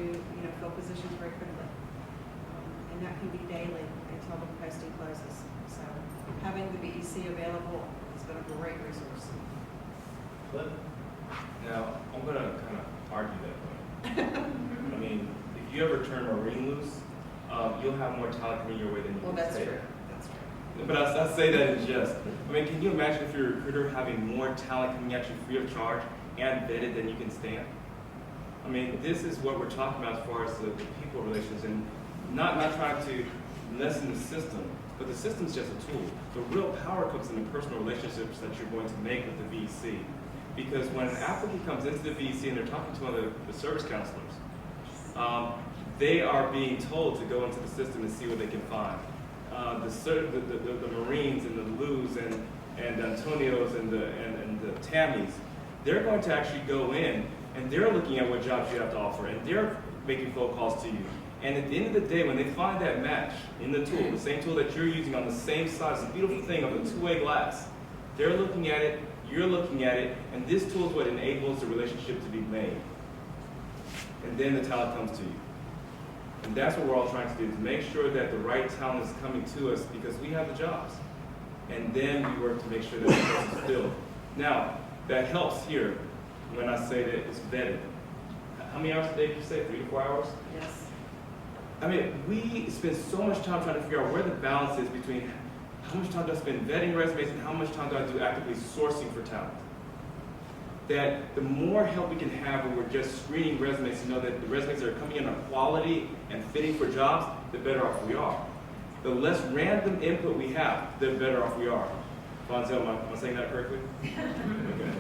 fill positions very quickly. And that can be daily until the posting closes. So having the BEC available has been a great resource. Cliff? Now, I'm going to kind of argue that point. I mean, if you ever turn Marine loose, you'll have more talent coming your way than you can Well, that's say. true. That's true. But I say that in jest. I mean, can you imagine if you're a recruiter having more talent coming at you free of charge and vetted than you can stand? I mean, this is what we're talking about as far as the people relations, and not trying to lessen the system, but the system's just a tool. The real power comes in the personal relationships that you're going to make with the VC. Because when an applicant comes into the VC and they're talking to one of the service counselors, they are being told to go into the system and see what they can find. The Marines and the Lou's and Antonios and the Tammys, they're going to actually go in and they're looking at what jobs you have to offer and they're making phone calls to you. And at the end of the day, when they find that match in the tool, the same tool that you're using on the same side, it's a beautiful thing of a two-way glass. They're looking at it, you're looking at it, and this tool is what enables the relationship to be made. And then the talent comes to you. And that's what we're all trying to do, to make sure that the right talent is coming to us because we have the jobs. And then we work to make sure that the jobs is filled. Now, that helps here when I say that it's vetted. How many hours a day did you say? 3 to 4 hours? Yes. I mean, we spend so much time trying to figure out where the balance is between how much time do I spend vetting resumes and how much time do I do actively sourcing for talent. That the more help we can have when we're just screening resumes to know that the resumes that are coming in are quality and fitting for jobs, the better off we are. The less random input we have, the better off we are. Fonzel, am I saying that correctly? Okay.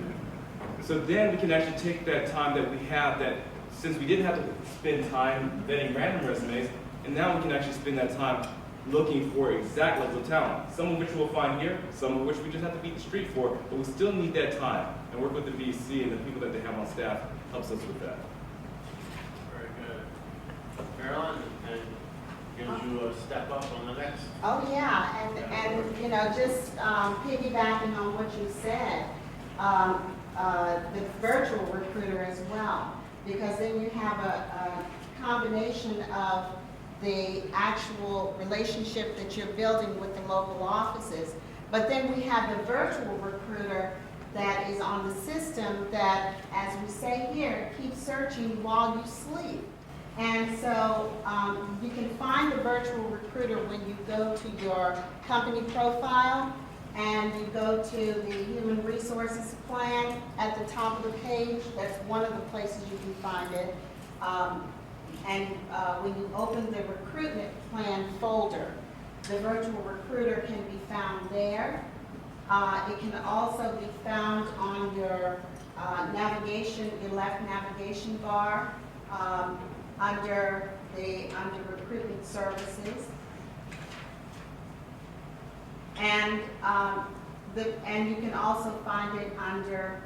So then we can actually take that time that we have, that since we didn't have to spend time vetting random resumes, and now we can actually spend that time looking for exact levels of talent. Some of which we'll find here, some of which we just have to beat the street for, but we still need that time. And work with the VC and the people that they have on staff helps us with that. Very good. Carolyn, and gives you a step up on the next. Oh, yeah, and you know, just piggybacking on what you said, the virtual recruiter as well, because then you have a combination of the actual relationship that you're building with the local offices, but then we have the virtual recruiter that is on the system that, as we say here, keeps searching while you sleep. And so you can find the virtual recruiter when you go to your company profile and you go to the human resources plan at the top of the page. That's one of the places you can find it. When you open the recruitment plan folder, the virtual recruiter can be found there. It can also be found on your navigation, your left navigation bar, under recruitment services. And you can also find it under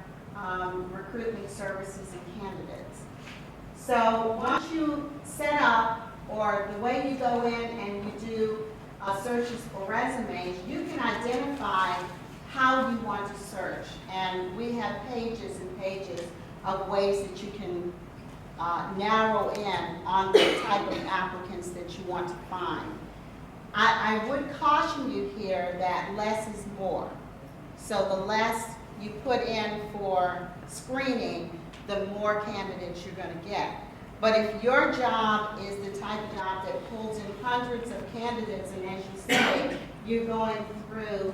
recruitment services and candidates. So once you set up, or the way you go in and you do searches for resumes, you can identify how you want to search. And we have pages and pages of ways that you can narrow in on the type of applicants that you want to find. I would caution you here that less is more. So the less you put in for screening, the more candidates you're going to get. But if your job is the type of job that pulls in hundreds of candidates, and as you say, you're going through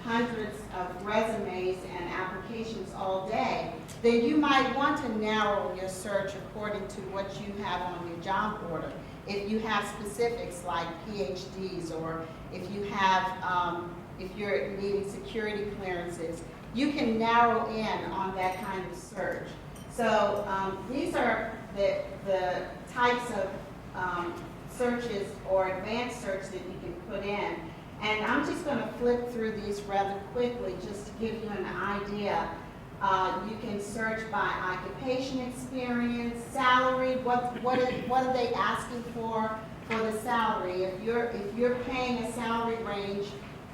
hundreds of resumes and applications all day, then you might want to narrow your search according to what you have on your job order. If you have specifics like PhDs, or if you have, if you're needing security clearances, you can narrow in on that kind of search. So these are the types of searches or advanced search that you can put in. And I'm just going to flip through these rather quickly just to give you an idea. You can search by occupation experience, salary, what are they asking for the salary. If you're paying a salary range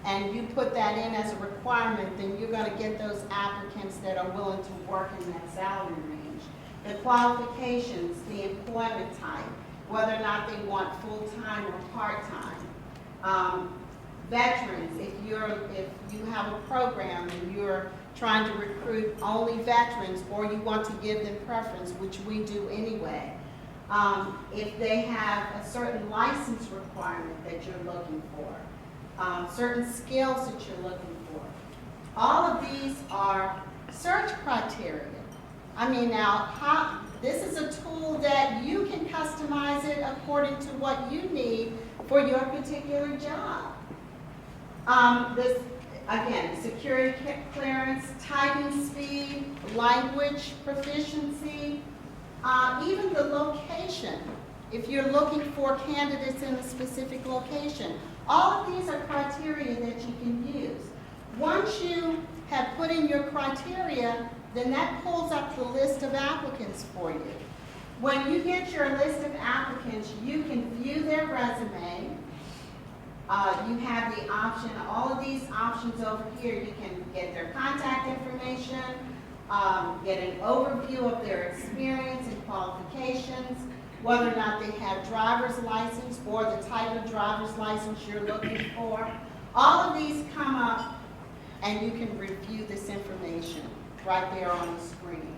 and you put that in as a requirement, then you're going to get those applicants that are willing to work in that salary range. The qualifications, the employment type, whether or not they want full-time or part-time. Veterans, if you have a program and you're trying to recruit only veterans, or you want to give them preference, which we do anyway. If they have a certain license requirement that you're looking for, certain skills that you're looking for. All of these are search criteria. I mean, now, this is a tool that you can customize it according to what you need for your particular job. This, again, security clearance, typing speed, language proficiency, even the location. If you're looking for candidates in a specific location, all of these are criteria that you can use. Once you have put in your criteria, then that pulls up the list of applicants for you. When you get your list of applicants, you can view their resume. You have the option, all of these options over here. You can get their contact information, get an overview of their experience and qualifications. whether or not they have driver's license or the type of driver's license you're looking for. All of these come up and you can review this information right there on the screen.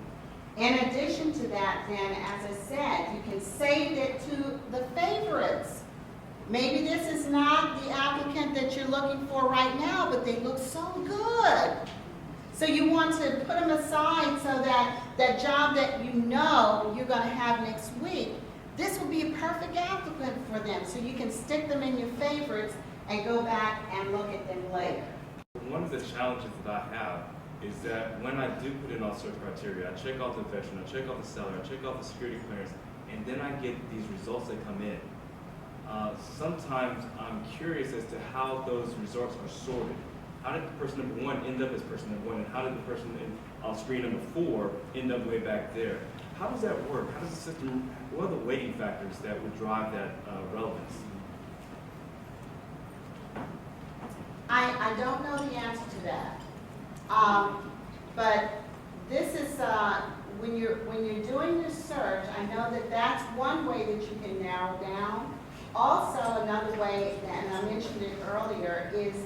In addition to that, then, as I said, you can save it to the favorites. Maybe this is not the applicant that you're looking for right now, but they look so good. So you want to put them aside so that that job that you know you're going to have next week, this will be a perfect applicant for them. So you can stick them in your favorites and go back and look at them later. One of the challenges that I have is that when I do put in all search criteria, I check out the veteran, I check out the seller, I check out the security clearance, and then I get these results that come in. Sometimes I'm curious as to how those results are sorted. How did person number 1 end up as person number 1, and how did the person on screen number 4 end up way back there? How does that work? How does the system, what are the weighting factors that would drive that relevance? I don't know the answer to that. But this is, when you're doing your search, I know that that's one way that you can narrow down. Also, another way, and I mentioned it earlier, is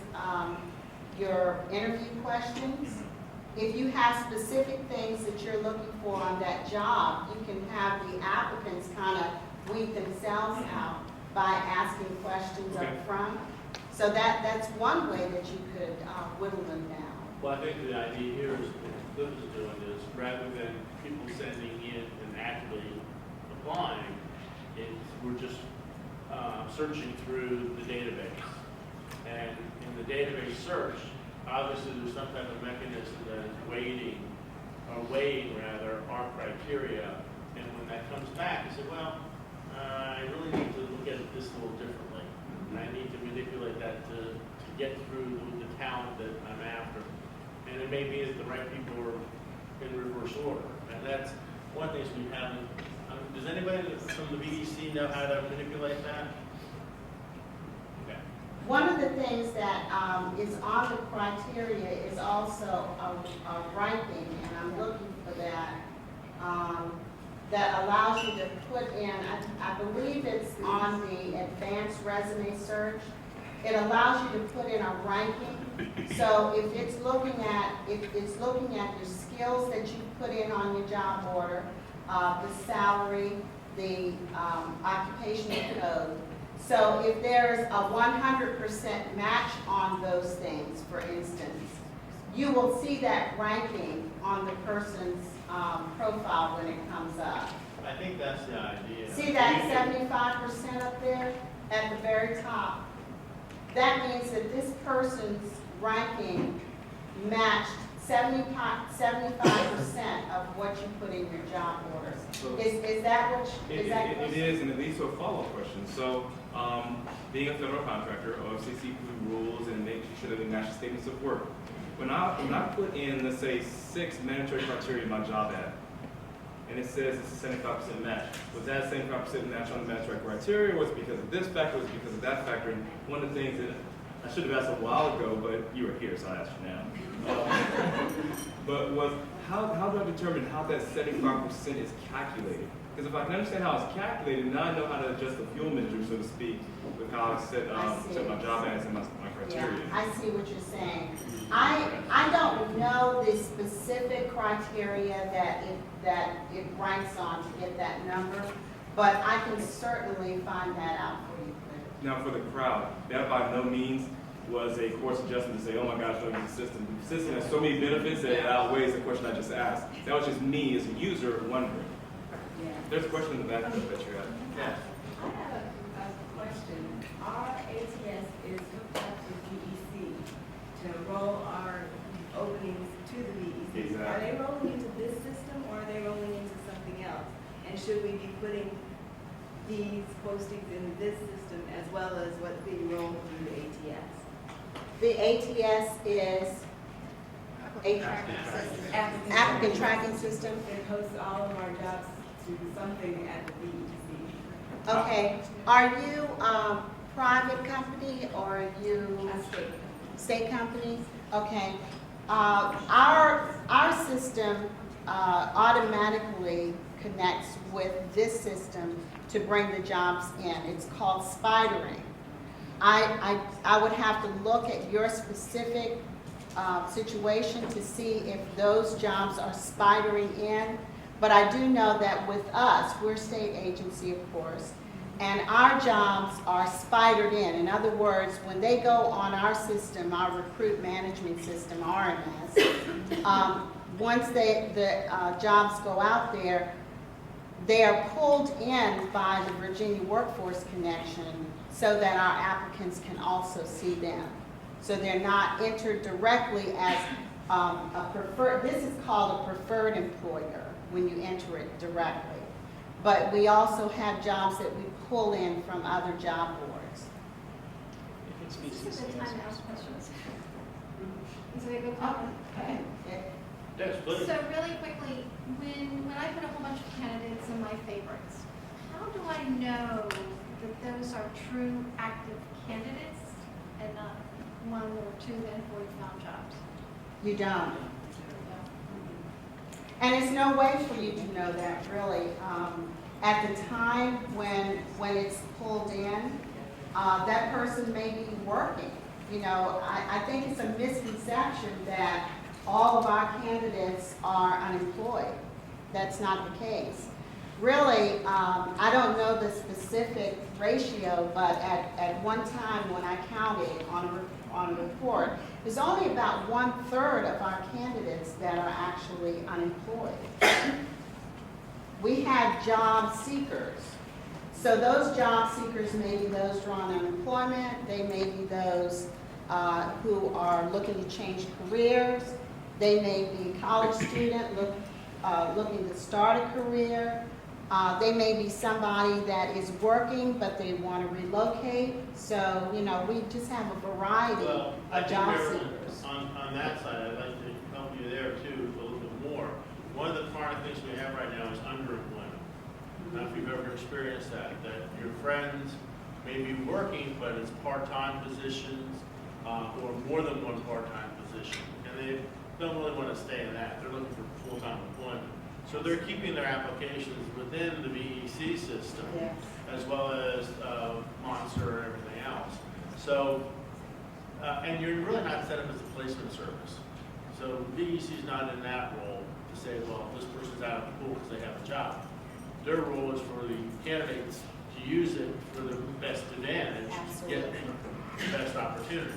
your interview questions. If you have specific things that you're looking for on that job, you can have the applicants kind of weed themselves out by asking questions up front. So that's one way that you could whittle them down. Well, I think the idea here is what Cliff is doing is rather than people sending in and actively applying, we're just searching through the database. And in the database search, obviously there's some type of mechanism that is weighing our criteria. And when that comes back, you say, well, I really need to look at this a little differently. I need to manipulate that to get through the talent that I'm after. And it may be that the right people are in reverse order. And that's one of the things we haven't. Does anybody from the VEC know how to manipulate that? Okay. One of the things that is on the criteria is also a ranking, and I'm looking for that, that allows you to put in, I believe it's on the advanced resume search. It allows you to put in a ranking. So if it's looking at your skills that you put in on your job order, the salary, the occupational code. So if there's a 100% match on those things, for instance, you will see that ranking on the person's profile when it comes up. I think that's the idea. See that 75% up there at the very top? That means that this person's ranking matched 75% of what you put in your job order. So Is that what you, it is, and it leads to a follow-up question. So, being a federal contractor, OFCC rules and making sure that we match the statements of work. When I put in, let's say, 6 mandatory criteria in my job ad, and it says it's a 75% match, was that 75% match on the mandatory criteria, or was it because of this factor, or was it because of that factor? And one of the things that I should have asked a while ago, but you were here, so I asked you now. But was how do I determine how that 75% is calculated? Because if I can understand how it's calculated, now I know how to adjust the fuel measure, so to speak, with how I set my job ads and my criteria. yeah, I see what you're saying. I don't know the specific criteria that it ranks on to get that number, but I can certainly find that out for you, Cliff. Now, for the crowd, that by no means was a course adjustment to say, oh my gosh, don't use the system. The system has so many benefits that it outweighs the question I just asked. That was just me as a user wondering. Yeah. There's a question in the back that you had. Yes. I have a question. Our ATS is hooked up to VEC to roll our openings to the VEC. Exactly. Are they rolling into this system or are they rolling into something else? And should we be putting these postings in this system as well as what's being rolled through the ATS? The ATS is applicant tracking system. It hosts all of our jobs to something at the VEC. Okay, are you private company or are you state company? Okay, our system automatically connects with this system to bring the jobs in. It's called spidering. I would have to look at your specific situation to see if those jobs are spidering in. But I do know that with us, we're a state agency, of course, and our jobs are spidered in. In other words, when they go on our system, our recruit management system, RMS, once the jobs go out there, they are pulled in by the Virginia Workforce Connection so that our applicants can also see them. So they're not entered directly as a preferred, this is called a preferred employer when you enter it directly. But we also have jobs that we pull in from other job boards. This is a good time to ask questions. Is it a good time? Okay. Yes, please. So really quickly, when I put a whole bunch of candidates in my favorites, how do I know that those are true active candidates and not one or two then fully found jobs? You don't. And there's no way for you to know that, really. At the time when it's pulled in, that person may be working. You know, I think it's a misconception that all of our candidates are unemployed. That's not the case. Really, I don't know the specific ratio, but at one time when I counted on a report, there's only about 1/3 of our candidates that are actually unemployed. We have job seekers. So those job seekers may be those who are on unemployment. They may be those who are looking to change careers. They may be a college student looking to start a career. They may be somebody that is working, but they want to relocate. So, you know, we just have a variety of job seekers. On that side, I'd like to help you there too, a little bit more. One of the chronic things we have right now is underemployment. I don't know if you've ever experienced that your friends may be working, but it's part-time positions or more than one part-time position. And they don't really want to stay in that. They're looking for full-time employment. So they're keeping their applications within the VEC system, Yes. as well as Monster and everything else. So, and you're really not set up as a placement service. So VEC is not in that role to say, well, this person's out of the pool because they have a job. Their role is for the candidates to use it for the best advantage, to get the best opportunity.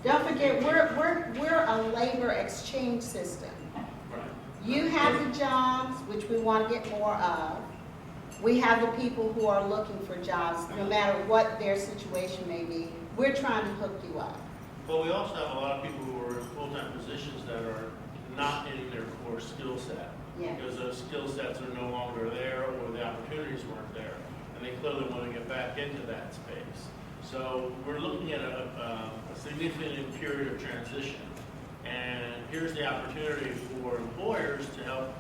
Don't forget, we're a labor exchange system. Right. You have the jobs, which we want to get more of. We have the people who are looking for jobs, no matter what their situation may be. We're trying to hook you up. But we also have a lot of people who are in full-time positions that are not in their core skill set. Yeah. Because those skill sets are no longer there, or the opportunities weren't there. And they clearly want to get back into that space. So we're looking at a significant period of transition. And here's the opportunity for employers to help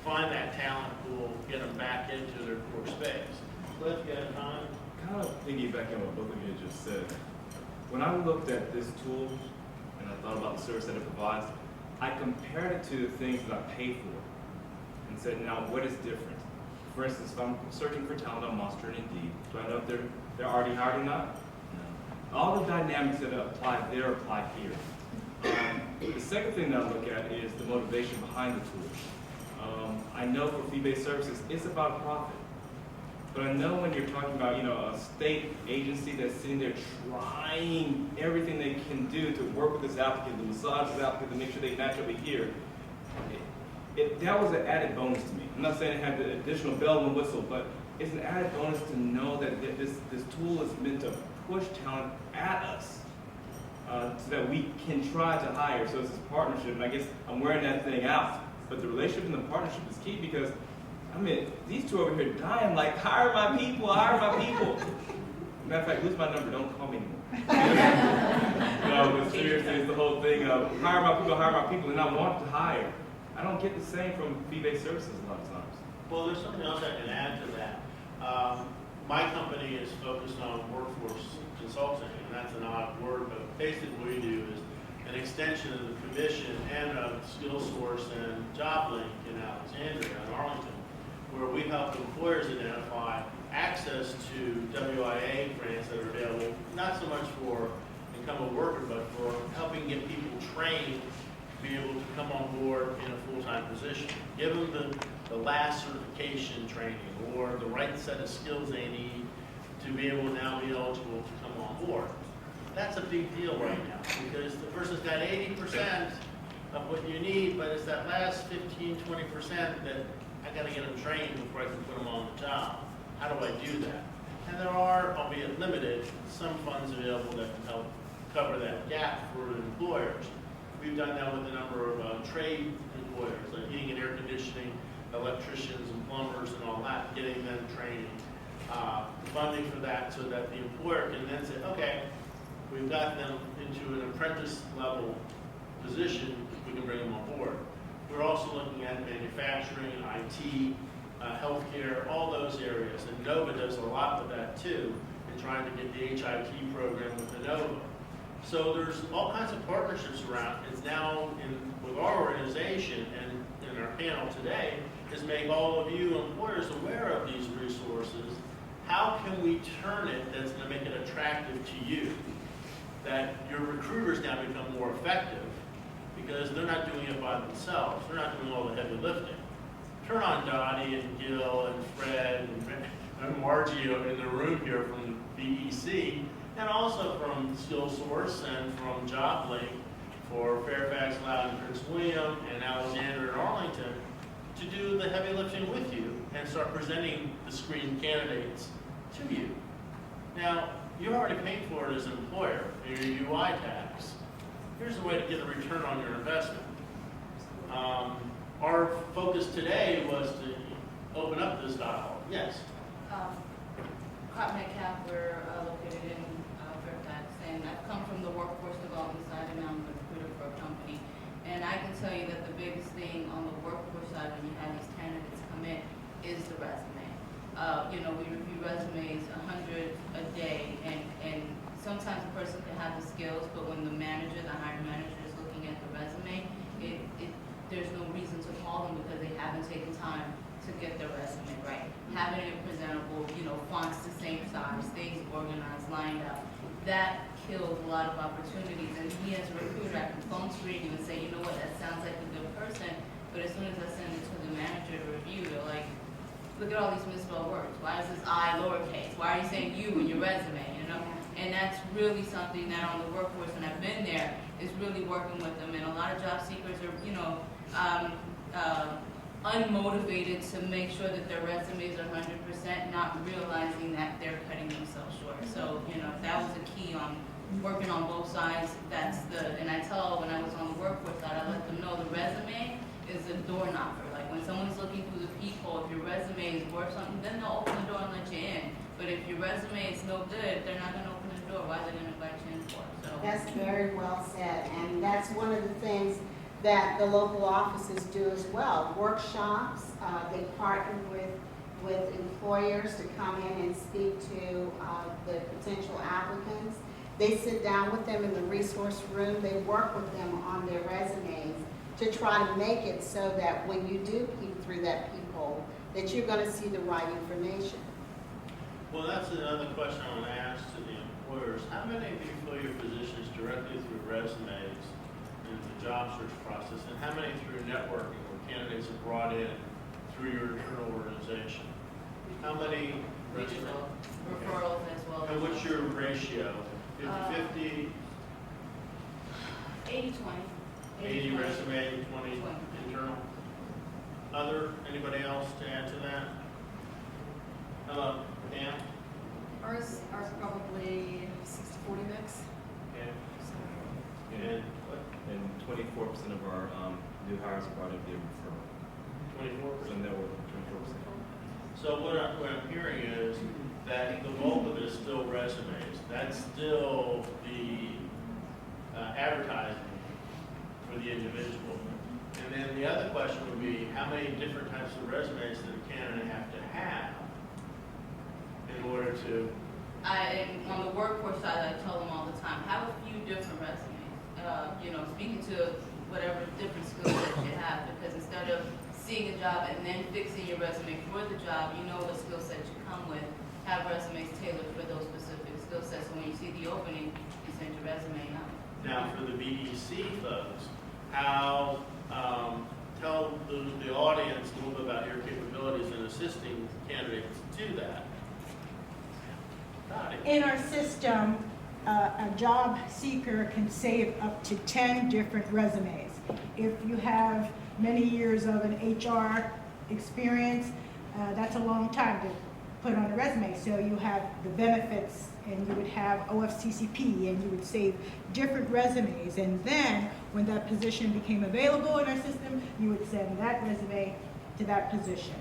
find that talent pool, get them back into their core space. Cliff, you have time? Kind of piggybacking on what both of you just said. When I looked at this tool and I thought about the service that it provides, I compared it to the things that I pay for and said, now what is different? For instance, if I'm searching for talent on Monster and Indeed, do I know if they're already hired or not? No. All the dynamics that apply there apply here. The second thing that I look at is the motivation behind the tool. I know for fee-based services, it's about profit. But I know when you're talking about, a state agency that's sitting there trying everything they can do to work with this applicant, to massage this applicant, to make sure they match over here, that was an added bonus to me. I'm not saying it had the additional bell and whistle, but it's an added bonus to know that this tool is meant to push talent at us so that we can try to hire. So it's this partnership, and I guess I'm wearing that thing out. But the relationship and the partnership is key because, these two over here dying like, hire my people. Matter of fact, lose my number, don't call me anymore. But seriously, it's the whole thing of hire my people, and I want to hire. I don't get the same from fee-based services a lot of times. Well, there's something else I can add to that. My company is focused on workforce consulting, and that's an odd word, but basically what we do is an extension of the commission and of Skill Source and Job Link in Alexandria and Arlington. where we help employers identify access to WIA grants that are available, not so much for incumbent workers, but for helping get people trained to be able to come on board in a full-time position. Give them the last certification training or the right set of skills they need to be able to now be eligible to come on board. That's a big deal right now because the person's got 80% of what you need, but it's that last 15, 20% that I gotta get them trained before I can put them on the job. How do I do that? And there are, albeit limited, some funds available that can help cover that gap for employers. We've done that with a number of trade employers, like heating and air conditioning, electricians and plumbers and all that, getting them training, funding for that so that the employer can then say, okay, we've got them into an apprentice level position, we can bring them on board. We're also looking at manufacturing, IT, healthcare, all those areas. And NOVA does a lot with that too, in trying to get the HIT program with the NOVA. So there's all kinds of partnerships around. It's now with our organization and in our panel today is make all of you employers aware of these resources. How can we turn it that's going to make it attractive to you? That your recruiters now become more effective because they're not doing it by themselves. They're not doing all the heavy lifting. Turn on Dottie and Gil and Fred and Margie in the room here from the BEC and also from SkillSource and from JobLink for Fairfax, Loudoun, Prince William, and Alexander and Arlington to do the heavy lifting with you and start presenting the screened candidates to you. Now, you're already paying for it as an employer, your UI tax. Here's a way to get a return on your investment. Our focus today was to open up this dialogue. Yes? Metcalf, we're located in Fairfax, and I've come from the workforce development side, and I'm a recruiter for a company. And I can tell you that the biggest thing on the workforce side when you have these candidates come in is the resume. We review resumes 100 a day, and sometimes a person can have the skills, but when the hiring manager is looking at the resume, there's no reason to call them because they haven't taken time to get their resume right. Having it presentable, fonts the same size, things organized, lined up, that kills a lot of opportunities. And me as a recruiter, I can phone screen you and say, you know what, that sounds like a good person, but as soon as I send it to the manager to review, they're like, look at all these misspelled words. Why is this I lowercase? Why are you saying you in your resume, And that's really something that on the workforce, and I've been there, is really working with them. And a lot of job seekers are, unmotivated to make sure that their resumes are 100%, not realizing that they're cutting themselves short. So, that was the key on working on both sides. And I tell when I was on the workforce side, I let them know the resume is a door knocker. Like when someone's looking through the peephole, if your resume is worth something, then they'll open the door and let you in. But if your resume is no good, they're not going to open the door. Why are they going to invite you in for? So That's very well said, and that's one of the things that the local offices do as well. Workshops, they partner with employers to come in and speak to the potential applicants. They sit down with them in the resource room. They work with them on their resumes to try to make it so that when you do peek through that peephole, that you're going to see the right information. Well, that's another question I want to ask to the employers. How many of you fill your positions directly through resumes in the job search process, and how many through networking where candidates are brought in through your internal organization? How many resumes? referrals as well. And what's your ratio? 50-50, 80-20. 80 resume, 20 internal? Anybody else to add to that? Hello, Pam? Ours probably 60-40 mix. Okay. And 24% of our new hires are brought in via referral. 24%? Network, 24%. So what I'm hearing is that the bulk of it is still resumes. That's still the advertising for the individual. And then the other question would be, how many different types of resumes does a candidate have to have in order to? On the workforce side, I tell them all the time, have a few different resumes. Speaking to whatever different skills that you have, because instead of seeing a job and then fixing your resume for the job. You know what skill set you come with, have resumes tailored for those specific skill sets. So when you see the opening, you send your resume out. Now, for the BEC folks, how, tell the audience a little bit about your capabilities in assisting candidates do that. Dottie. In our system, a job seeker can save up to 10 different resumes. If you have many years of an HR experience, that's a long time to put on a resume. So you have the benefits, and you would have OFCCP, and you would save different resumes. And then when that position became available in our system, you would send that resume to that position.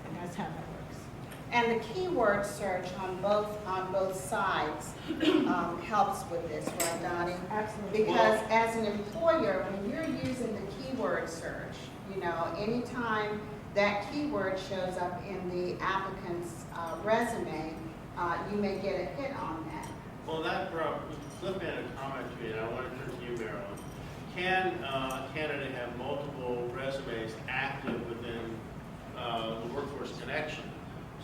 And that's how that works. And the keyword search on both sides helps with this, right, Dottie? Absolutely. Because as an employer, when you're using the keyword search, you know, anytime that keyword shows up in the applicant's resume, you may get a hit on that. Well, that brought, Cliff made a comment to me, and I want to turn to you, Marilyn. Can a candidate have multiple resumes active within the workforce connection,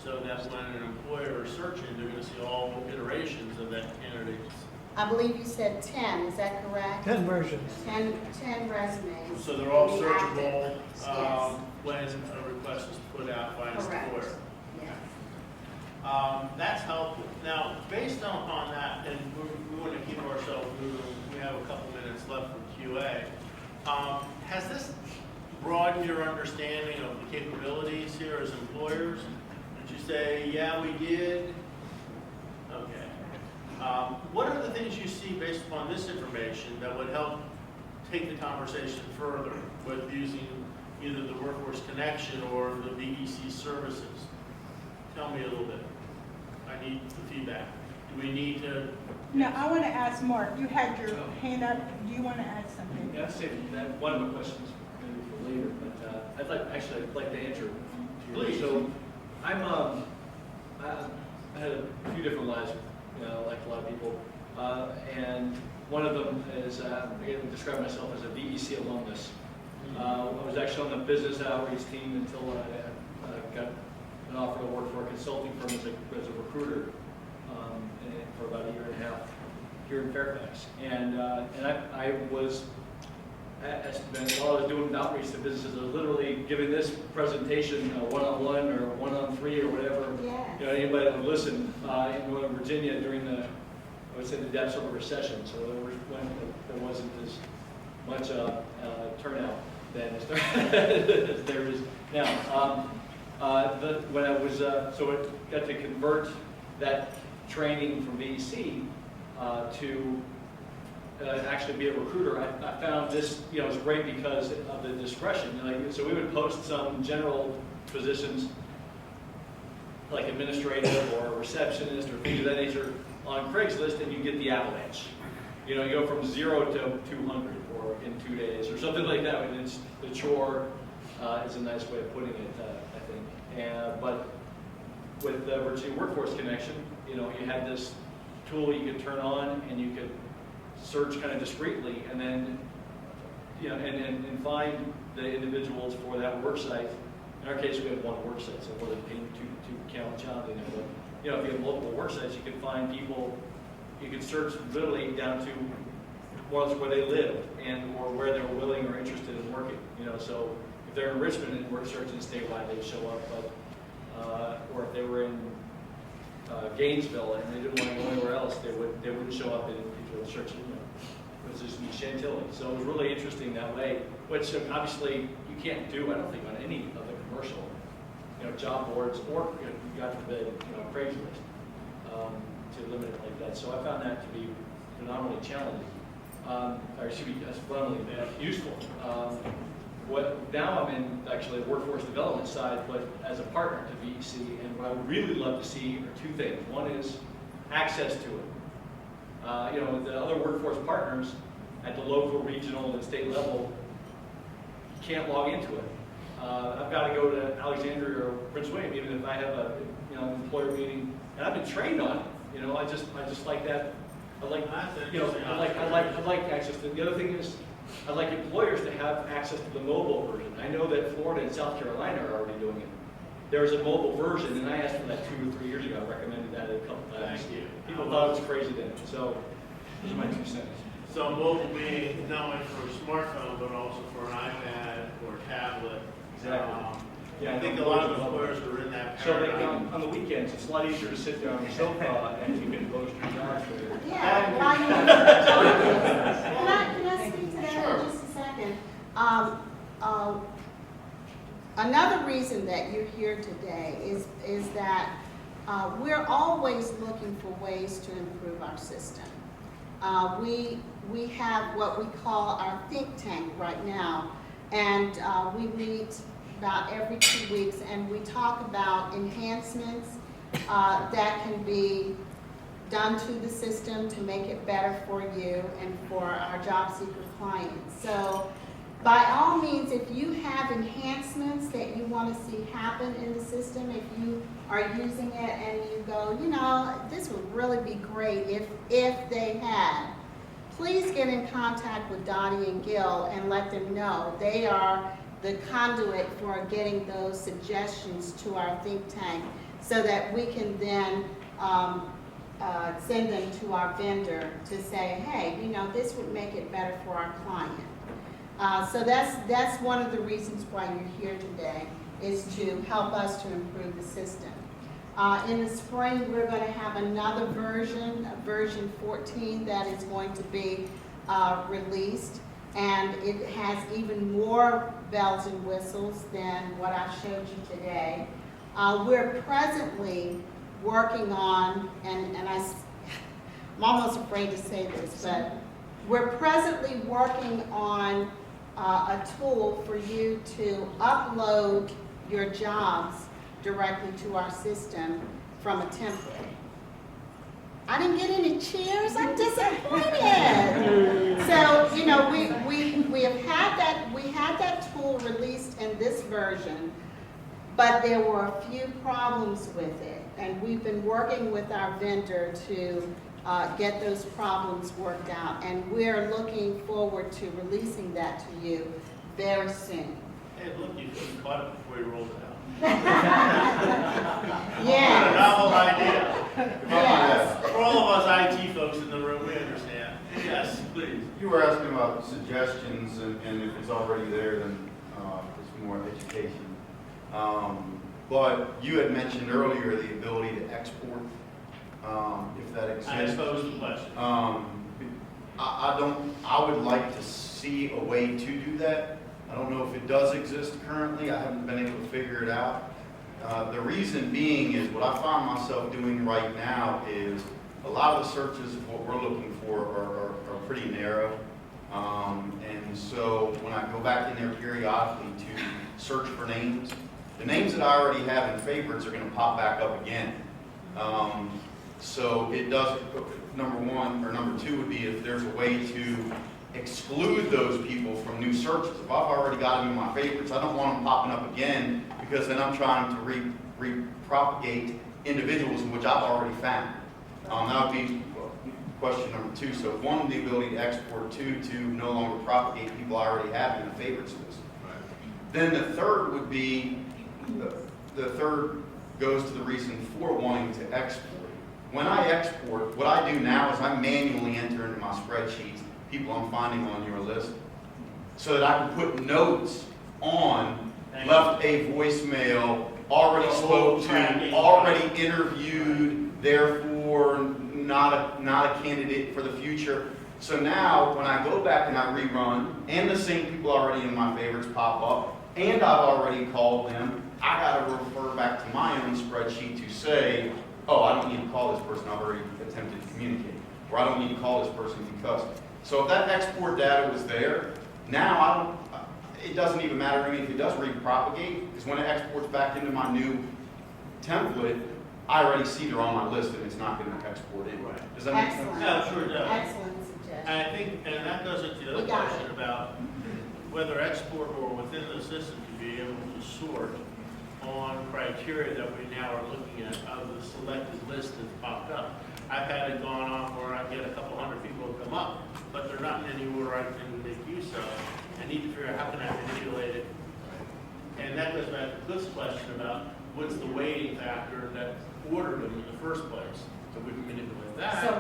so that when an employer is searching, they're going to see all iterations of that candidate's? I believe you said 10, is that correct? 10 versions. 10 resumes. So they're all will be searchable active. Yes. when a request is put out by an Correct. employer. Yes. That's helpful. Now, based on that, and we want to keep ourselves moving, we have a couple minutes left for QA. Has this broadened your understanding of the capabilities here as employers? Did you say, yeah, we did? Okay. What are the things you see based upon this information that would help take the conversation further with using either the Workforce Connection or the BEC services? Tell me a little bit. I need the feedback. Do we need to? Now, I want to ask Mark, you had your hand up. Do you want to add something? Yeah, I'd say that one of my questions maybe for later, but I'd like to answer. Please. So I had a few different lives, you know, like a lot of people, and one of them is I describe myself as a BEC alumnus. I was actually on the business outreach team until I got an offer to work for a consulting firm as a recruiter for about a year and a half here in Fairfax. And I was, while I was doing outreach to businesses, I was literally giving this presentation one-on-one or one-on-three or whatever. Yes. You know, anybody that would listen in Northern Virginia during the, I would say, the depths of a recession. So there wasn't as much turnout then as there is now. When I was, so I got to convert that training from VEC to actually be a recruiter. I found this, you know, was great because of the discretion. Like, so we would post some general positions like administrative or receptionist or things of that nature on Craigslist, and you get the avalanche. You know, you go from 0 to 200 or in 2 days or something like that. And it's the chore is a nice way of putting it, I think. But with the Virginia Workforce Connection, you know, you had this tool you could turn on and you could search kind of discreetly, and then, you know, and find the individuals for that work site. In our case, we have one work site, so it wasn't paying to count jobs in there. But, you know, if you have multiple work sites, you could find people. You could search literally down to more or less where they live and or where they're willing or interested in working. You know, so if they're in Richmond and we're searching statewide, they'd show up. But or if they were in Gainesville and they didn't want to go anywhere else, they wouldn't show up if you were searching. You know, it was just in Chantilly. So it was really interesting that way, which obviously you can't do, I don't think, on any of the commercial, you know, job boards or, you know, God forbid, you know, Craigslist, to limit it like that. So I found that to be phenomenally challenging, or excuse me, phenomenally useful. Now I'm in actually the workforce development side, but as a partner to VEC, and what I would really love to see are two things. One is access to it. You know, the other workforce partners at the local, regional, and state level can't log into it. I've got to go to Alexandria or Prince William, even if I have a, you know, employer meeting, and I've been trained on it. You know, I just like that. I like, you know, I like access to. The other thing is, I'd like employers to have access to the mobile version. I know that Florida and South Carolina are already doing it. There's a mobile version, and I asked for that 2 or 3 years ago. I recommended that a couple times. Thank you. People thought it was crazy then. So, those are my 2 cents. So mobile being not only for a smartphone, but also for an iPad or a tablet. Exactly. I think a lot of employers are in that So like paradigm. on the weekends, it's a lot easier to sit there on the sofa and you can post your jobs for your. Yeah, why can I speak to that Sure. for just a second? Another reason that you're here today is that we're always looking for ways to improve our system. We have what we call our think tank right now, and we meet about every 2 weeks, and we talk about enhancements that can be done to the system to make it better for you and for our job seeker clients. So by all means, if you have enhancements that you want to see happen in the system, if you are using it and you go, you know, this would really be great if they had, please get in contact with Dottie and Gil and let them know. They are the conduit for getting those suggestions to our think tank so that we can then send them to our vendor to say, hey, you know, this would make it better for our client. So that's one of the reasons why you're here today, is to help us to improve the system. In the spring, we're going to have another version 14, that is going to be released, and it has even more bells and whistles than what I showed you today. We're presently working on, and I'm almost afraid to say this, but we're presently working on a tool for you to upload your jobs directly to our system from a template. I didn't get any cheers. I'm disappointed. So, you know, we had that tool released in this version, but there were a few problems with it, and we've been working with our vendor to get those problems worked out, and we're looking forward to releasing that to you very soon. Hey, look, you caught it before you rolled it out. Yes. What a novel idea. Yes. For all of us IT folks in the room, we understand. Yes, please. You were asking about suggestions, and if it's already there, then it's more education. But you had mentioned earlier the ability to export, if that exists. I posed the question. I would like to see a way to do that. I don't know if it does exist currently. I haven't been able to figure it out. The reason being is what I find myself doing right now is a lot of the searches of what we're looking for are pretty narrow. And so when I go back in there periodically to search for names, the names that I already have in favorites are going to pop back up again. So it does, number one, or number two would be if there's a way to exclude those people from new searches. If I've already got them in my favorites, I don't want them popping up again, because then I'm trying to repropagate individuals in which I've already found. That would be question number two. So one, the ability to export; two, to no longer propagate people I already have in the favorites list. Then the third would be, the third goes to the reason for wanting to export. When I export, what I do now is I manually enter into my spreadsheets people I'm finding on your list, so that I can put notes on, left a voicemail, already spoke to, already interviewed, therefore not a candidate for the future. So now when I go back and I rerun, and the same people already in my favorites pop up, and I've already called them, I got to refer back to my own spreadsheet to say, oh, I don't need to call this person, I've already attempted to communicate, or I don't need to call this person because. So if that export data was there, now it doesn't even matter to me if it does repropagate, because when it exports back into my new template, I already see they're on my list and it's not going to export in. Right. Does that make sense? Excellent. Yeah, sure does. Excellent suggestion. And I think, and that goes into the We other got question it. about whether export or within the system to be able to sort on criteria that we now are looking at out of the selected list that's popped up. I've had it gone on where I get a couple hundred people come up, but they're not in any order I can make do so, I need to figure out how can I manipulate it. And that goes back to Cliff's question about what's the weighting factor that ordered them in the first place. So we can manipulate that. So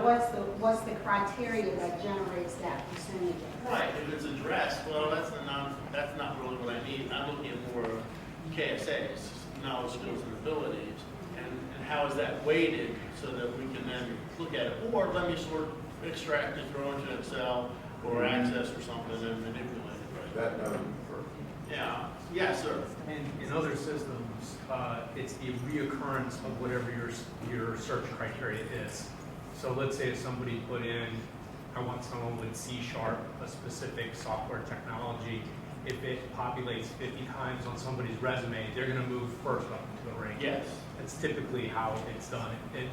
what's the criteria that generates that percentage? Right, if it's addressed, well, that's not really what I need. I'm looking at more KSAs, knowledge, skills, and abilities, and how is that weighted so that we can then look at it. Or let me sort of extract it, throw into Excel or Access or something and manipulate it, right? That would be perfect. Yeah, yes, sir. And in other systems, it's the reoccurrence of whatever your search criteria is. So let's say if somebody put in, I want someone with C#, a specific software technology. If it populates 50 times on somebody's resume, they're going to move first up into the rank. Yes. That's typically how it's done. In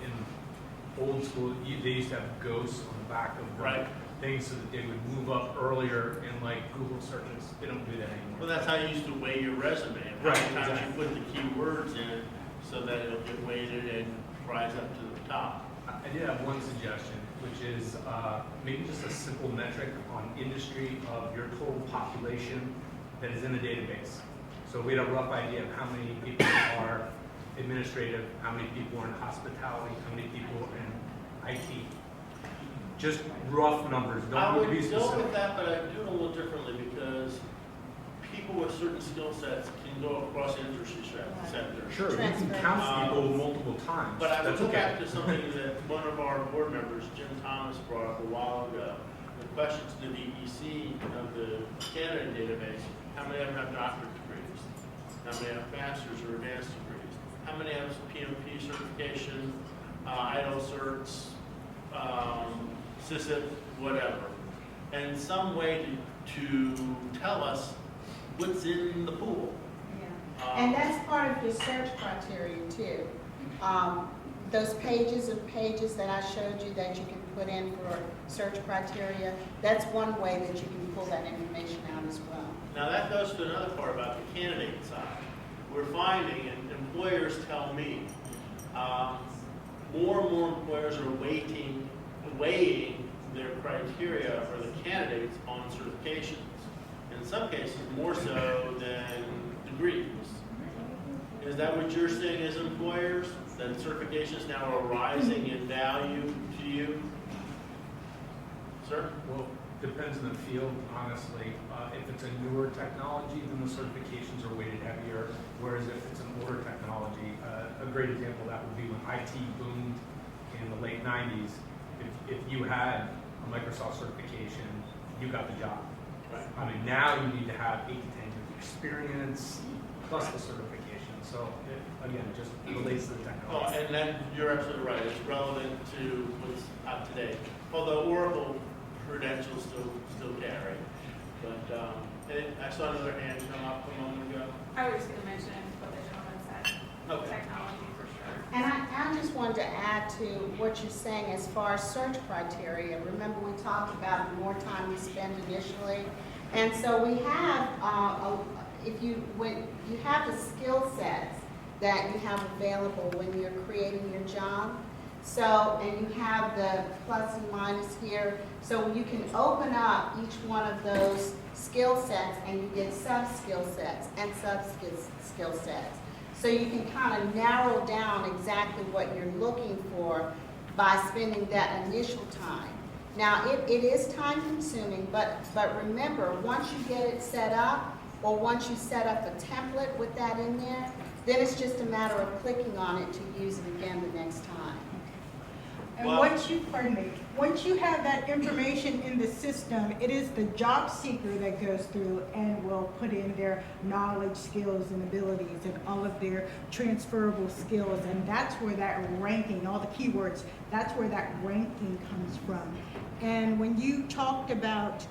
old school, they used to have ghosts on the back of Right. things so that they would move up earlier in like Google searches. They don't do that anymore. Well, that's how you used to weigh your resume. How Right, many times exactly. you put the keywords in so that it'll get weighted and rise up to the top. I did have one suggestion, which is maybe just a simple metric on industry of your total population that is in the database. So we had a rough idea of how many people are administrative, how many people are in hospitality, how many people are in IT. Just rough numbers, I don't would need to be go with specific. that, but I'd do it a little differently because people with certain skill sets can go across industry sectors. Sure, you can count people multiple times. But I would That's go okay. back to something that one of our board members, Jim Thomas, brought up a while ago. The questions to the EC of the candidate database, how many of them have doctorate degrees? How many have master's or advanced degrees? How many have PMP certification, IDL certs, CISIP, whatever? And some way to tell us what's in the pool. And that's part of your search criteria too. Those pages and pages that I showed you that you can put in for search criteria, that's one way that you can pull that information out as well. Now that goes to another part about the candidate side. We're finding, and employers tell me, more and more employers are weighing their criteria for the candidates on certifications. In some cases, more so than degrees. Is that what you're seeing as employers? That certifications now are rising in value to you? Sir? Well, depends on the field, honestly. If it's a newer technology, then the certifications are weighted heavier, whereas if it's an older technology, a great example of that would be when IT boomed in the late 90s. If you had a Microsoft certification, you got the job. Right. I mean, now you need to have 8 to 10 years of experience plus the certification. So it, again, it just relates to the Oh, technology. and that, you're absolutely right. It's relevant to what's up to date. Although Oracle credentials still carry. But I saw another hand come up a moment ago. I was just going to mention what the gentleman said, Okay. technology for sure. And I just wanted to add to what you're saying as far as search criteria. Remember we talked about the more time you spend initially. And so we have, when you have the skill sets that you have available when you're creating your job. So, and you have the plus and minus here. So you can open up each one of those skill sets and you get sub-skill sets and sub-skill sets. So you can kind of narrow down exactly what you're looking for by spending that initial time. Now, it is time consuming, but remember, once you get it set up, or once you set up a template with that in there, then it's just a matter of clicking on it to use it again the next time. And Well- once you have that information in the system, it is the job seeker that goes through and will put in their knowledge, skills, and abilities, and all of their transferable skills, and that's where that ranking, all the keywords, that's where that ranking comes from. And when you talked about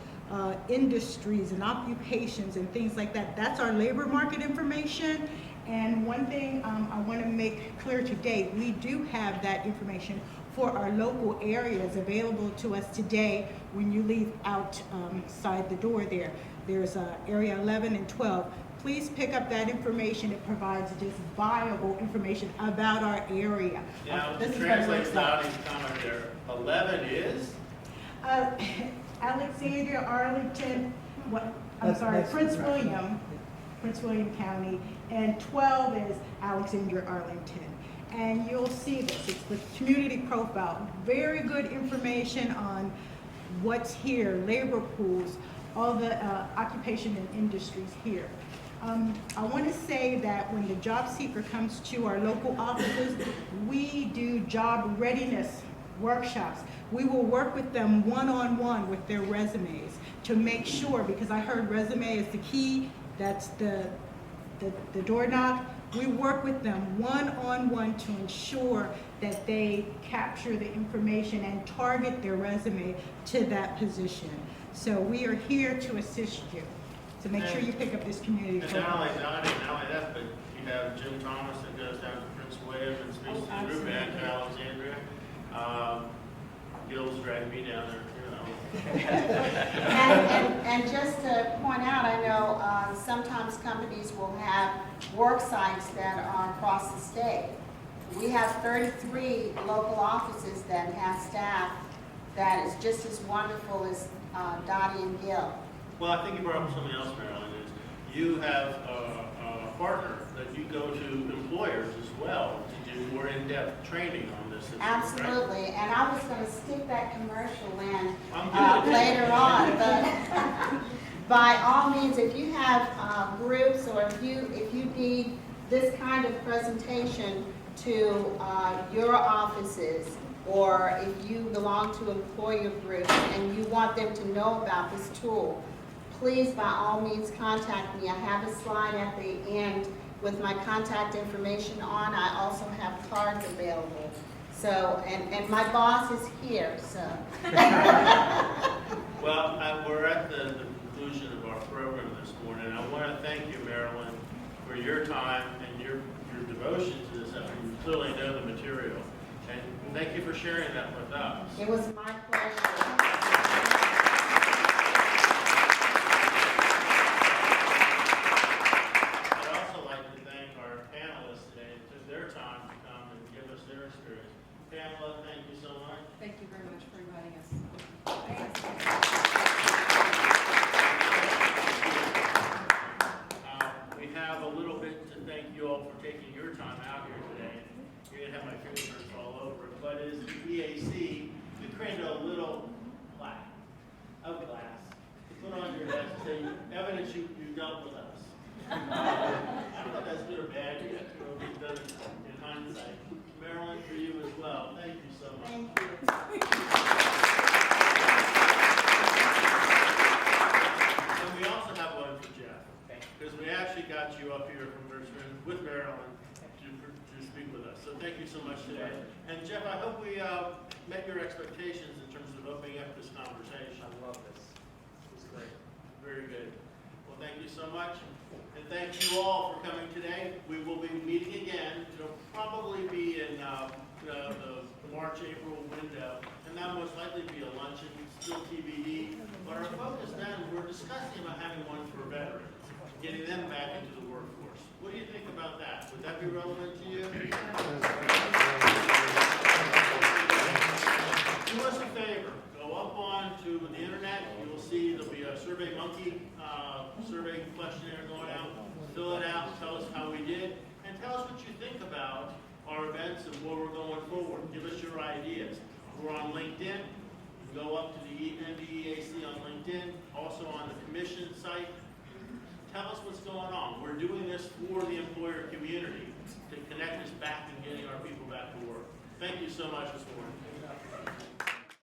industries and occupations and things like that, that's our labor market information. And one thing I want to make clear today, we do have that information for our local areas available to us today when you leave outside the door there. There's area 11 and 12. Please pick up that information. It provides just viable information about our area. Now, This to is what it translate looks like. Dottie's comment there, 11 is? Alexandria, Arlington, Prince William County, and 12 is Alexandria, Arlington. And you'll see this, it's the community profile, very good information on what's here, labor pools, all the occupation and industries here. I want to say that when the job seeker comes to our local offices, we do job readiness workshops. We will work with them one-on-one with their resumes to make sure, because I heard resume is the key, that's the door knock. We work with them one-on-one to ensure that they capture the information and target their resume to that position. So we are here to assist you. So make sure you pick up this community And program. not only that, but you have Jim Thomas that goes down to Prince William and speaks to the group back to Alexandria. Gil's dragged me down there, you know. And just to point out, I know sometimes companies will have work sites that are across the state. We have 33 local offices that have staff that is just as wonderful as Dottie and Gil. Well, I think you brought up something else, Marilyn, is you have a partner that you go to employers as well to do more in-depth training on this issue, right? Absolutely, and I was going to stick that commercial in I'm good. later on, but by all means, if you have groups or if you need this kind of presentation to your offices, or if you belong to employer groups and you want them to know about this tool, please, by all means, contact me. I have a slide at the end with my contact information on. I also have cards available. So, and my boss is here, so. Well, we're at the conclusion of our program this morning. I want to thank you, Marilyn, for your time and your devotion to this effort. You clearly know the material. And thank you for sharing that with us. It was my pleasure. Pamela, thank you so much. Thank you very much for inviting us. We have a little bit to thank you all for taking your time out here today. You're going to have my fingerprints all over it, but it is the EAC. We created a little plaque of glass to put on your desk to say evidence you dealt with us. I don't know if that's good or bad yet. We've done it in hindsight. Marilyn, for you as well. Thank you so much. Thank you. And we also have one for Jeff, because we actually got you up here from Richmond with Marilyn to speak with us. So thank you so much today. And Jeff, I hope we met your expectations in terms of opening up this conversation. I love this. It was great. Very good. Well, thank you so much. And thank you all for coming today. We will be meeting again. It'll probably be in the March-April window, and that will most likely be a luncheon, still TBD. But our focus then, we're discussing about having one for veterans, getting them back into the workforce. What do you think about that? Would that be relevant to you? Do us a favor. Go up onto the internet. You will see there'll be a SurveyMonkey survey questionnaire going out. Fill it out. Tell us how we did, and tell us what you think about our events and where we're going forward. Give us your ideas. We're on LinkedIn. You can go up to the NVEAC on LinkedIn. Also on the commission site. Tell us what's going on. We're doing this for the employer community to connect us back and getting our people back to work. Thank you so much this morning.